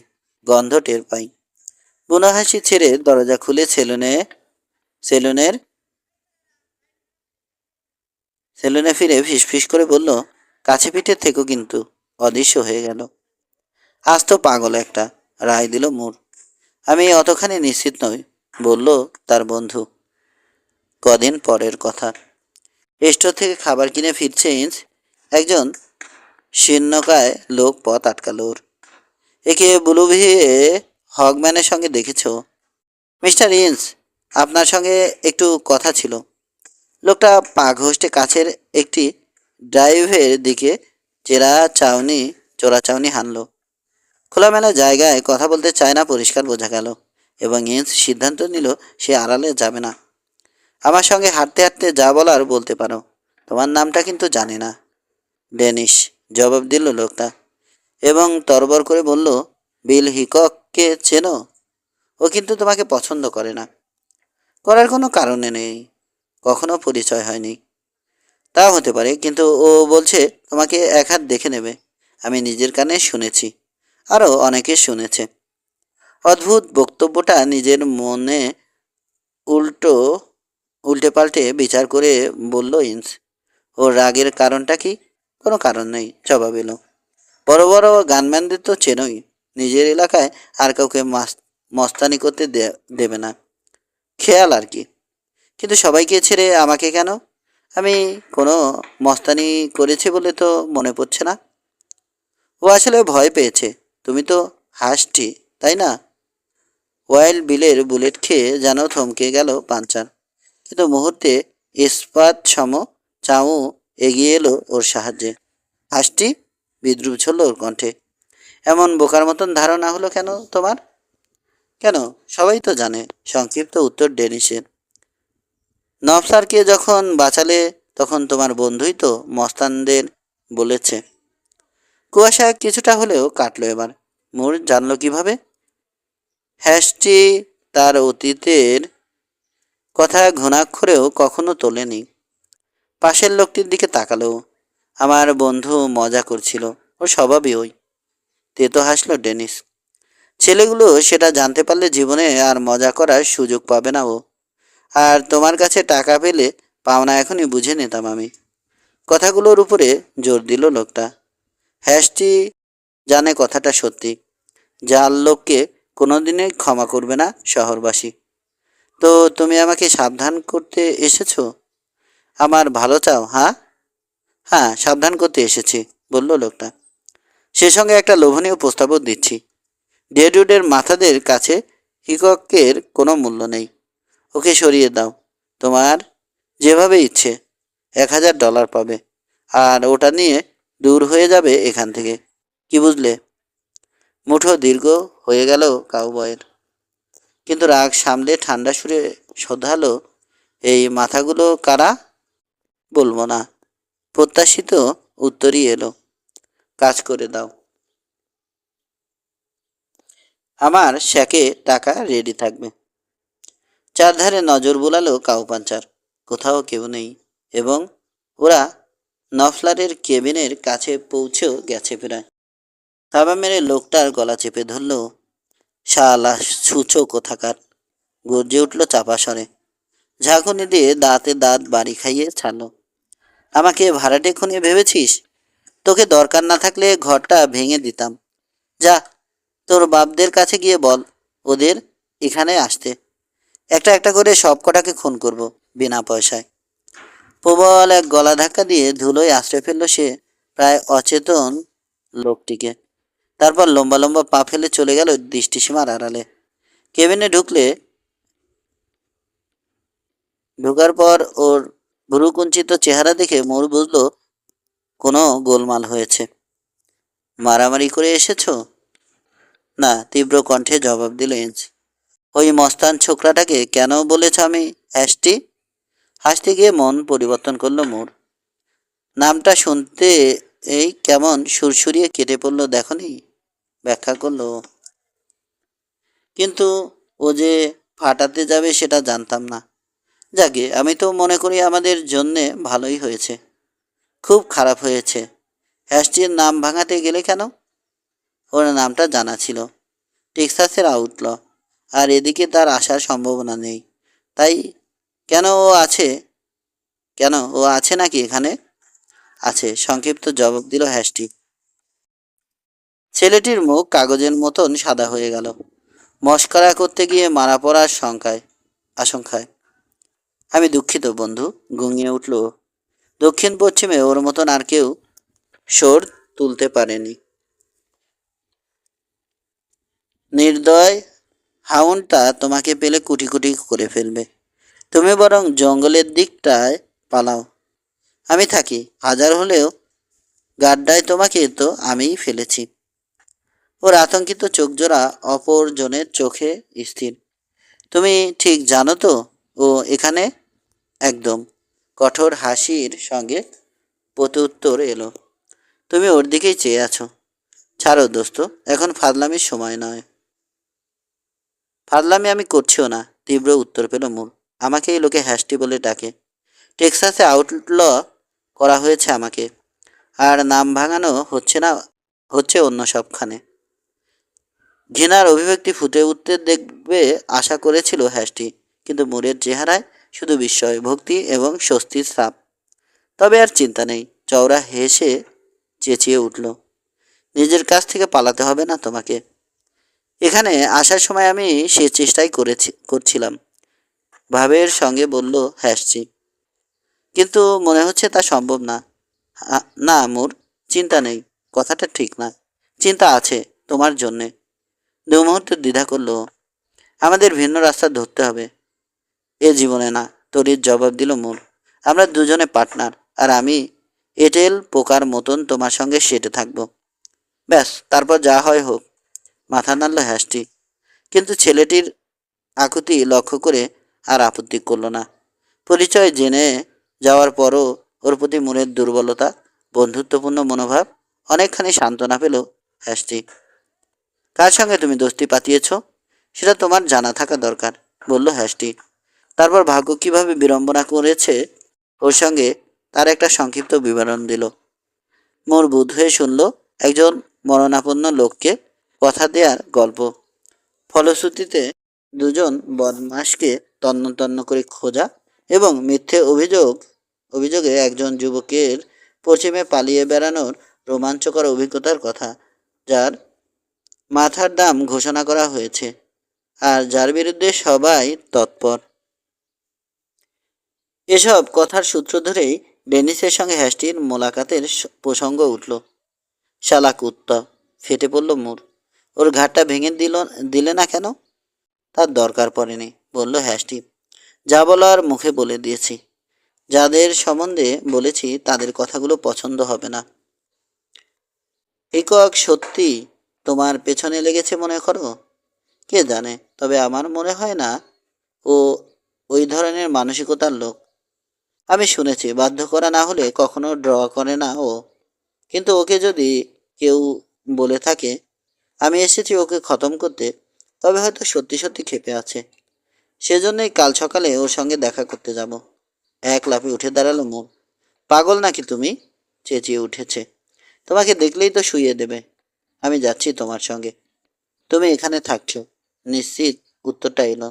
গন্ধ টের পাই। বুনো হাসি ছেড়ে দরজা খুলে সেলুনের সেলুনে ফিরে ফিসফিস করে বলল, কাছে পিঠে থেকো কিন্তু। অদৃশ্য হয়ে গেল। আজ তো পাগল একটা, রায় দিল মোর। আমি অতখানি নিশ্চিত নই, বলল তার বন্ধু। কদিন পরের কথা। স্টোর থেকে খাবার কিনে ফিরছে ইন্স। একজন শীর্ণকায় লোক পথ আটকালো ওর। একে বুলুভিয়ে হগম্যানের সঙ্গে দেখেছ? মিস্টার ইন্স, আপনার সঙ্গে একটু কথা ছিল। লোকটা পা ঘষটে কাছের একটি ড্রাইভের দিকে চোরাচাউনি হানল। খোলামেলা জায়গায় কথা বলতে চায় না, পরিষ্কার বোঝা গেল। এবং ইন্স সিদ্ধান্ত নিল সে আড়ালে যাবে না। আমার সঙ্গে হাঁটতে হাঁটতে যা বলার বলতে পারো। তোমার নামটা কিন্তু জানি না। ডেনিশ, জবাব দিল লোকটা এবং তরবর করে বলল, বিল হিকককে চেনো? ও কিন্তু তোমাকে পছন্দ করে না। করার কোনো কারণে নেই, কখনো পরিচয় হয়নি। তা হতে পারে, কিন্তু ও বলছে তোমাকে এক হাত দেখে নেবে। আমি নিজের কানে শুনেছি, আরও অনেকে শুনেছে। অদ্ভুত বক্তব্যটা নিজের মনে উল্টো উল্টে পাল্টে বিচার করে বলল ইন্স। ওর রাগের কারণটা কি? কোনো কারণ নেই, জবাব এলো। বড় বড় গানম্যানদের তো চেনই, নিজের এলাকায় আর কাউকে মস্তানি করতে দেবে না, খেয়াল আর কি। কিন্তু সবাইকে ছেড়ে আমাকে কেন? আমি কোনো মস্তানি করেছি বলে তো মনে পড়ছে না। ও আসলে ভয় পেয়েছে। তুমি তো হাসছি, তাই না? ওয়াইল্ড বিলের বুলেট খেয়ে যেন থমকে গেল পাঞ্চার। কিন্তু মুহূর্তে ইস্পাত সম চাউ এগিয়ে এলো ওর সাহায্যে। হাসটি? বিদ্রুপ ছড়ল ওর কণ্ঠে। এমন বোকার মতন ধারণা হলো কেন তোমার? কেন, সবাই তো জানে, সংক্ষিপ্ত উত্তর ডেনিসের। নবসারকে যখন বাঁচালে তখন তোমার বন্ধুই তো মস্তানদের বলেছে। কুয়াশা কিছুটা হলেও কাটলো এবার। মোর জানলো কিভাবে? হ্যাসটি তার অতীতের কথা ঘুণাক্ষরেও কখনো তোলেনি। পাশের লোকটির দিকে তাকালো। আমার বন্ধু মজা করছিল, ওর স্বভাবই ওই। তেতো হাসলো ডেনিস। ছেলেগুলো সেটা জানতে পারলে জীবনে আর মজা করার সুযোগ পাবে না ও। আর তোমার কাছে টাকা পেলে পাওনা এখনই বুঝে নিতাম আমি। কথাগুলোর উপরে জোর দিল লোকটা। হ্যাসটি জানে কথাটা সত্যি। যার লোককে কোনোদিনই ক্ষমা করবে না শহরবাসী। তো তুমি আমাকে সাবধান করতে এসেছো? আমার ভালো চাও? হ্যাঁ হ্যাঁ, সাবধান করতে এসেছি, বলল লোকটা। সে সঙ্গে একটা লোভনীয় প্রস্তাবও দিচ্ছি। ডেডউডের মাথাদের কাছে হিককের কোনো মূল্য নেই। ওকে সরিয়ে দাও, তোমার যেভাবে ইচ্ছে। $1000 পাবে, আর ওটা নিয়ে দূর হয়ে যাবে এখান থেকে। কি বুঝলে? মুঠো দীর্ঘ হয়ে গেল কাউবয়ের। কিন্তু রাগ সামলে ঠান্ডা সুরে শোধালো, এই মাথাগুলো কারা? বলবো না। প্রত্যাশিত উত্তরই এলো, কাজ করে দাও। আমার শ্যাকে টাকা রেডি থাকবে। চারধারে নজর বুলালো কাউ পাঞ্চার, কোথাও কেউ নেই। এবং ওরা নফলারের কেবিনের কাছে পৌঁছেও গেছে প্রায়। থাবা মেরে লোকটার গলা চেপে ধরল, শালা ছুঁচো কোথাকার, গর্জে উঠল চাপা স্বরে। ঝাঁকুনি দিয়ে দাঁতে দাঁত বাড়ি খাইয়ে ছাড়ল। আমাকে ভাড়াটে খুনিয়ে ভেবেছিস? তোকে দরকার না থাকলে ঘরটা ভেঙে দিতাম। যা, তোর বাপদের কাছে গিয়ে বল ওদের এখানে আসতে। একটা একটা করে সব কটাকে খুন করব বিনা পয়সায়। প্রবল এক গলা ধাক্কা দিয়ে ধুলোয় আশ্রয় ফেলল সে প্রায় অচেতন লোকটিকে। তারপর লম্বা লম্বা পা ফেলে চলে গেল দৃষ্টিসীমার আড়ালে। কেবিনে ঢোকার পর ওর ভ্রুকুঞ্চিত চেহারা দেখে মোর বুঝল কোনো গোলমাল হয়েছে। মারামারি করে এসেছো? না, তীব্র কণ্ঠে জবাব দিল ইঞ্চ। ওই মস্তান ছোকরাটাকে কেন বলেছ আমি অ্যাশটি? হাসতে গিয়ে মন পরিবর্তন করলো মোর। নামটা শুনতে এই কেমন সুরসুরিয়ে কেটে পড়লো দেখনি? ব্যাখ্যা করলো। কিন্তু ও যে ফাটাতে যাবে সেটা জানতাম না। যাকে আমি তো মনে করি আমাদের জন্যে ভালোই হয়েছে। খুব খারাপ হয়েছে। হ্যাশটির নাম ভাঙাতে গেলে কেন? ওর নামটা জানা ছিল, টেক্সাসের আউটল, আর এদিকে তার আসার সম্ভাবনা নেই। তাই কেন ও আছে? কেন ও আছে নাকি এখানে? আছে, সংক্ষিপ্ত জবাব দিল হ্যাশটি। ছেলেটির মুখ কাগজের মতন সাদা হয়ে গেল, মস্করা করতে গিয়ে মারা পড়ার আশঙ্কায়। আমি দুঃখিত বন্ধু, গুঙিয়ে উঠল। দক্ষিণ পশ্চিমে ওর মতন আর কেউ সোর তুলতে পারেনি। নির্দয় হাউন্ডটা তোমাকে পেলে কুটি কুটি করে ফেলবে। তুমি বরং জঙ্গলের দিকটায় পালাও। আমি থাকি, হাজার হলেও গাড্ডায় তোমাকে তো আমিই ফেলেছি। ওর আতঙ্কিত চোখজোড়া অপরজনের চোখে স্থির। তুমি ঠিক জানো তো ও এখানে? একদম। কঠোর হাসির সঙ্গে প্রত্যুত্তর এলো। তুমি ওর দিকেই চেয়ে আছো। ছাড়ো দোস্ত, এখন ফাদলামির সময় নয়। ফাদলামি আমি করছিও না, তীব্র উত্তর পেল মূল। আমাকে এই লোকে হ্যাশটি বলে ডাকে। টেক্সাসে আউটল করা হয়েছে আমাকে, আর নাম ভাঙানো হচ্ছে না, হচ্ছে অন্য সবখানে। ঘৃণার অভিব্যক্তি ফুটে উঠতে দেখবে আশা করেছিল হ্যাশটি, কিন্তু মোরের চেহারায় শুধু বিস্ময়, ভক্তি এবং স্বস্তির ছাপ। তবে আর চিন্তা নেই, চওড়া হেসে চেঁচিয়ে উঠল, নিজের কাছ থেকে পালাতে হবে না তোমাকে। এখানে আসার সময় আমি সে চেষ্টাই করছিলাম, ভাবের সঙ্গে বলল হ্যাশটি। কিন্তু মনে হচ্ছে তা সম্ভব না। না মোর, চিন্তা নেই কথাটা ঠিক না। চিন্তা আছে তোমার জন্যে। দু মুহূর্ত দ্বিধা করলো। আমাদের ভিন্ন রাস্তা ধরতে হবে। এ জীবনে না, তরির জবাব দিল মোর। আমরা দুজনে পার্টনার, আর আমি এঁটেল পোকার মতন তোমার সঙ্গে সেটে থাকবো। ব্যাস, তারপর যা হয় হোক। মাথা নাড়ল হ্যাশটি, কিন্তু ছেলেটির আকুতি লক্ষ্য করে আর আপত্তি করল না। পরিচয় জেনে যাওয়ার পরও ওর প্রতি মনের দুর্বলতা, বন্ধুত্বপূর্ণ মনোভাব অনেকখানি সান্ত্বনা পেল হ্যাশটি। কার সঙ্গে তুমি দোস্তি পাতিয়েছ সেটা তোমার জানা থাকা দরকার, বলল হ্যাশটি। তারপর ভাগ্য কিভাবে বিড়ম্বনা করেছে ওর সঙ্গে তার একটা সংক্ষিপ্ত বিবরণ দিল। মোর বুধ হয়ে শুনল একজন মরণাপন্ন লোককে কথা দেওয়ার গল্প। ফলশ্রুতিতে দুজন বদমাশকে তন্ন তন্ন করে খোঁজা এবং মিথ্যে অভিযোগে একজন যুবকের পশ্চিমে পালিয়ে বেড়ানোর রোমাঞ্চকর অভিজ্ঞতার কথা, যার মাথার দাম ঘোষণা করা হয়েছে আর যার বিরুদ্ধে সবাই তৎপর। এসব কথার সূত্র ধরেই ডেনিসের সঙ্গে হ্যাশটির মোলাকাতের প্রসঙ্গ উঠল। শালা কুত্তা, ফেটে পড়ল মোর। ওর ঘাটটা ভেঙে দিলে না কেন? তার দরকার পড়েনি, বলল হ্যাশটি। যা বলার মুখে বলে দিয়েছি। যাদের সম্বন্ধে বলেছি তাদের কথাগুলো পছন্দ হবে না। হিকক সত্যি তোমার পেছনে লেগেছে মনে করো? কে জানে, তবে আমার মনে হয় না ও ওই ধরনের মানসিকতার লোক। আমি শুনেছি বাধ্য করা না হলে কখনো ড্র করে না ও। কিন্তু ওকে যদি কেউ বলে থাকে আমি এসেছি ওকে খতম করতে, তবে হয়তো সত্যি সত্যি ক্ষেপে আছে। সেজন্যই কাল সকালে ওর সঙ্গে দেখা করতে যাব। এক লাফে উঠে দাঁড়ালো মোর। পাগল নাকি তুমি? চেঁচিয়ে উঠেছে। তোমাকে দেখলেই তো শুইয়ে দেবে। আমি যাচ্ছি তোমার সঙ্গে। তুমি এখানে থাকছো নিশ্চিত? উত্তরটা এলো।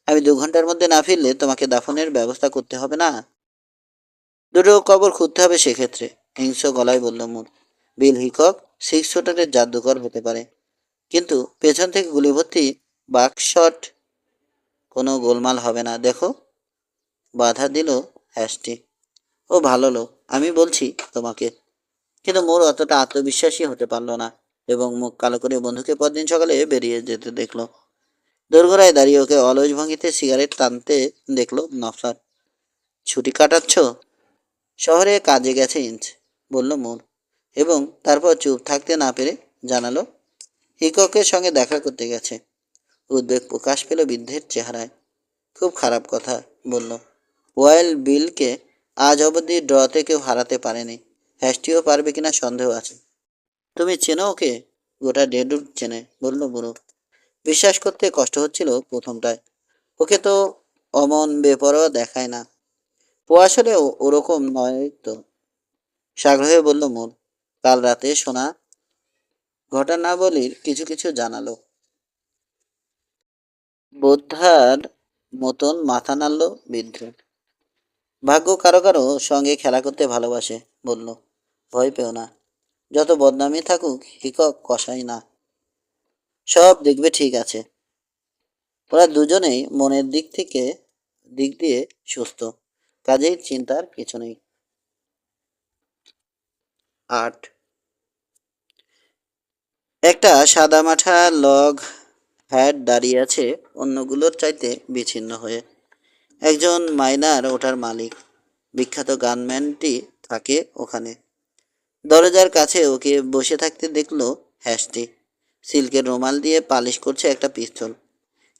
আমি 2 ঘন্টার মধ্যে না ফিরলে তোমাকে দাফনের ব্যবস্থা করতে হবে না? দুটো কবর খুঁড়তে হবে সেক্ষেত্রে, হিংস্র গলায় বলল মোর। বিল হিকক 6 ফুটারের জাদুকর হতে পারে, কিন্তু পেছন থেকে গুলি ভর্তি বাকশট কোনো গোলমাল হবে না, দেখো। বাধা দিল হ্যাস্টি। ও ভালো লোক, আমি বলছি তোমাকে। কিন্তু মোর অতটা আত্মবিশ্বাসী হতে পারল না এবং মুখ কালো করে বন্ধুকে পরদিন সকালে বেরিয়ে যেতে দেখলো। দোরগোড়ায় দাঁড়িয়ে ওকে অলস ভঙ্গিতে সিগারেট টানতে দেখলো নফসার। ছুটি কাটাচ্ছ? শহরে কাজে গেছে ইঞ্চ, বলল মোর, এবং তারপর চুপ থাকতে না পেরে জানালো হিককের সঙ্গে দেখা করতে গেছে। উদ্বেগ প্রকাশ পেল বৃদ্ধের চেহারায়। খুব খারাপ কথা, বলল। ওয়াইল্ড বিলকে আজ অবধি ড্রতে কেউ হারাতে পারেনি। হ্যাস্টিও পারবে কিনা সন্দেহ আছে। তুমি চেনো ওকে? গোটা ডেডুড চেনে, বলল বুড়ো। বিশ্বাস করতে কষ্ট হচ্ছিল প্রথমটায়। ওকে তো অমন বেপরোয়া দেখায় না। ও আসলে ওরকম নয় তো। সাগ্রহে বলল মোর। কাল রাতে শোনা ঘটনাবলীর কিছু কিছু জানালো। বোদ্ধার মতন মাথা নাড়ল বৃদ্ধ। ভাগ্য কারো কারো সঙ্গে খেলা করতে ভালোবাসে, বলল। ভয় পেও না, যত বদনামি থাকুক হিকক কষাই না। সব দেখবে ঠিক আছে। ওরা দুজনেই মনের দিক দিয়ে সুস্থ, কাজেই চিন্তার কিছু নেই। 8। একটা সাদামাঠা লগ হ্যাট দাঁড়িয়ে আছে অন্যগুলোর চাইতে বিচ্ছিন্ন হয়ে। একজন মাইনার ওটার মালিক, বিখ্যাত গানম্যানটি থাকে ওখানে। দরজার কাছে ওকে বসে থাকতে দেখলো হ্যাস্টি। সিল্কের রুমাল দিয়ে পালিশ করছে একটা পিস্তল।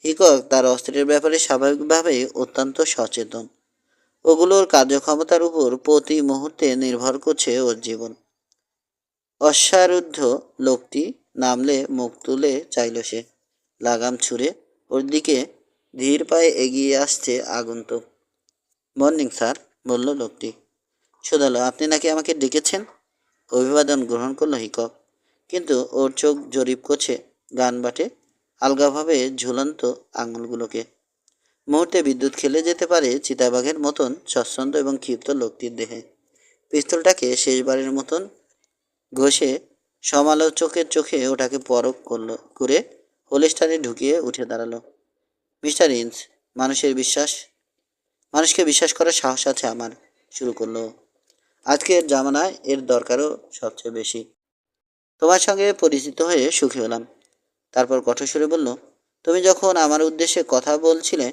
হিকক তার অস্ত্রের ব্যাপারে স্বাভাবিকভাবেই অত্যন্ত সচেতন। ওগুলোর কার্যক্ষমতার উপর প্রতি মুহূর্তে নির্ভর করছে ওর জীবন। অশ্বারুদ্ধ লোকটি নামলে মুখ তুলে চাইল সে। লাগাম ছুঁড়ে ওর দিকে ধীর পায়ে এগিয়ে আসছে আগন্তুক। মর্নিং স্যার, বলল লোকটি। শোধালো, আপনি নাকি আমাকে ডেকেছেন? অভিবাদন গ্রহণ করলো হিকক, কিন্তু ওর চোখ জরিপ করছে গান বাটে আলগাভাবে ঝুলন্ত আঙুলগুলোকে। মুহূর্তে বিদ্যুৎ খেলে যেতে পারে চিতাবাঘের মতন স্বচ্ছন্দ এবং ক্ষিপ্ত লোকটির দেহে। পিস্তলটাকে শেষবারের মতন ঘষে সমালোচকের চোখে ওটাকে পরখ করে হোলিস্টারে ঢুকিয়ে উঠে দাঁড়ালো। মিস্টার ইন্স, মানুষকে বিশ্বাস করার সাহস আছে আমার, শুরু করলো। আজকের জামানায় এর দরকারও সবচেয়ে বেশি। তোমার সঙ্গে পরিচিত হয়ে সুখী হলাম। তারপর কঠোর সুরে বলল, তুমি যখন আমার উদ্দেশ্যে কথা বলছিলে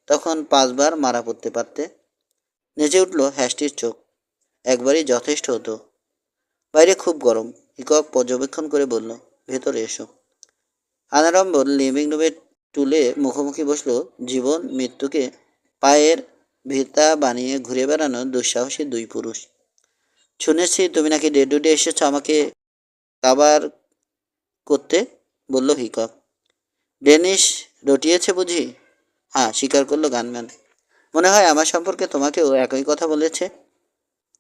তখন 5 বার মারা পড়তে পারতে। নেচে উঠল হ্যাস্টির চোখ। একবারই যথেষ্ট হতো। বাইরে খুব গরম, হিকক পর্যবেক্ষণ করে বলল, ভেতরে এসো। আনারম্বর লিভিং রুমের টুলে মুখোমুখি বসলো জীবন মৃত্যুকে পায়ের ভিতা বানিয়ে ঘুরে বেড়ানো দুঃসাহসী 2 পুরুষ। শুনেছি তুমি নাকি ডেডুডে এসেছো আমাকে কাবার করতে, বলল হিকক। ডেনিশ রটিয়েছে বুঝি? হ্যাঁ, স্বীকার করলো গানম্যান। মনে হয় আমার সম্পর্কে তোমাকেও একই কথা বলেছে।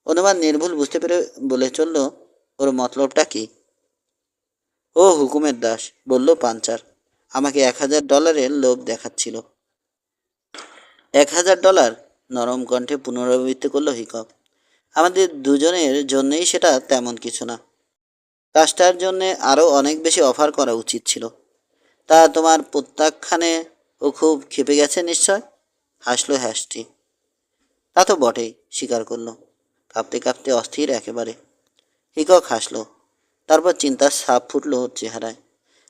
অনুমান নির্ভুল বুঝতে পেরে বলে চলল, ওর মতলবটা কি? ও হুকুমের দাস, বলল পাঞ্চার। আমাকে $1000 লোভ দেখাচ্ছিল। $1000? নরম কণ্ঠে পুনরাবৃত্তি করলো হিকক। আমাদের দুজনের জন্যই সেটা তেমন কিছু না। কাজটার জন্যে আরও অনেক বেশি অফার করা উচিত ছিল। তা তোমার প্রত্যাখ্যানে ও খুব ক্ষেপে গেছে নিশ্চয়, হাসলো হ্যাস্টি। তা তো বটেই, স্বীকার করলো, কাঁপতে কাঁপতে অস্থির একেবারে। হিকক হাসলো। তারপর চিন্তার ছাপ ফুটল ওর চেহারায়।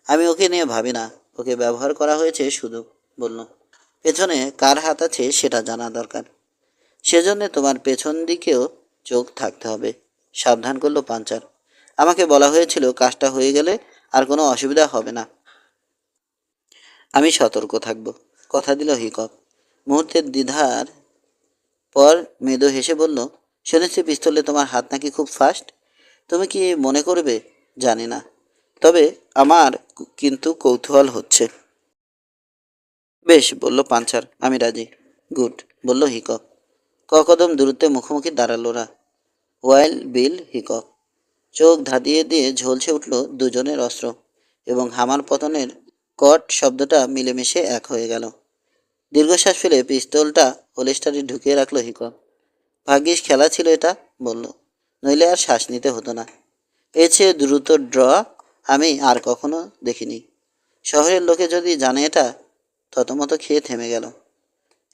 আমি ওকে নিয়ে ভাবি না, ওকে ব্যবহার করা হয়েছে শুধু, বলল। পেছনে কার হাত আছে সেটা জানা দরকার। সেজন্যে তোমার পেছন দিকেও চোখ থাকতে হবে, সাবধান করলো পাঞ্চার। আমাকে বলা হয়েছিল কাজটা হয়ে গেলে আর কোনো অসুবিধা হবে না। আমি সতর্ক থাকব, কথা দিল হিকক। মুহূর্তের দ্বিধার পর মৃদু হেসে বলল, শুনেছি পিস্তলে তোমার হাত নাকি খুব ফাস্ট। তুমি কি মনে করবে জানি না, তবে আমার কিন্তু কৌতূহল হচ্ছে। বেশ, বলল পাঞ্চার, আমি রাজি। গুড, বলল হিকক। ককদম দূরত্বে মুখোমুখি দাঁড়ালো ওরা। ওয়াইল্ড বিল হিকক। চোখ ধাঁধিয়ে দিয়ে ঝলসে উঠল দুজনের অস্ত্র, এবং হামার পতনের কট শব্দটা মিলেমিশে এক হয়ে গেল। দীর্ঘশ্বাস ফেলে পিস্তলটা হোলিস্টারে ঢুকিয়ে রাখলো হিকক। ভাগ্যিস খেলা ছিল এটা, বলল, নইলে আর শ্বাস নিতে হতো না। এর চেয়ে দ্রুত ড্র আমি আর কখনো দেখিনি। শহরের লোকে যদি জানে এটা, থতমত খেয়ে থেমে গেল।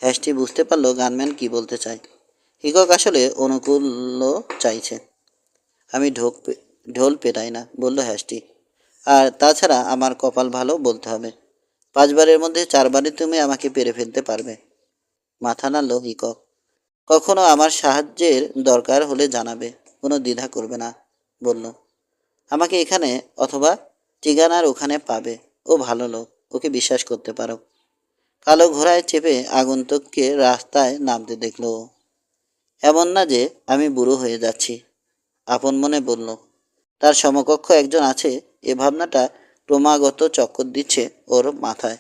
হ্যাশটি বুঝতে পারলো গানম্যান কি বলতে চায়। হিকক আসলে অনুকূল্য চাইছে। আমি ঢোল পেটাই না, বলল হ্যাশটি। আর তাছাড়া আমার কপাল ভালো বলতে হবে। 5 বারের মধ্যে 4 বারই তুমি আমাকে পেরে ফেলতে পারবে। মাথা নাড়ল হিকক। কখনো আমার সাহায্যের দরকার হলে জানাবে, কোনো দ্বিধা করবে না, বলল। আমাকে এখানে অথবা ঠিকানার ওখানে পাবে। ও ভালো লোক, ওকে বিশ্বাস করতে পারো। কালো ঘোড়ায় চেপে আগন্তুককে রাস্তায় নামতে দেখল ও। এমন না যে আমি বুড়ো হয়ে যাচ্ছি, আপন মনে বলল। তার সমকক্ষ একজন আছে, এ ভাবনাটা ক্রমাগত চক্কর দিচ্ছে ওর মাথায়।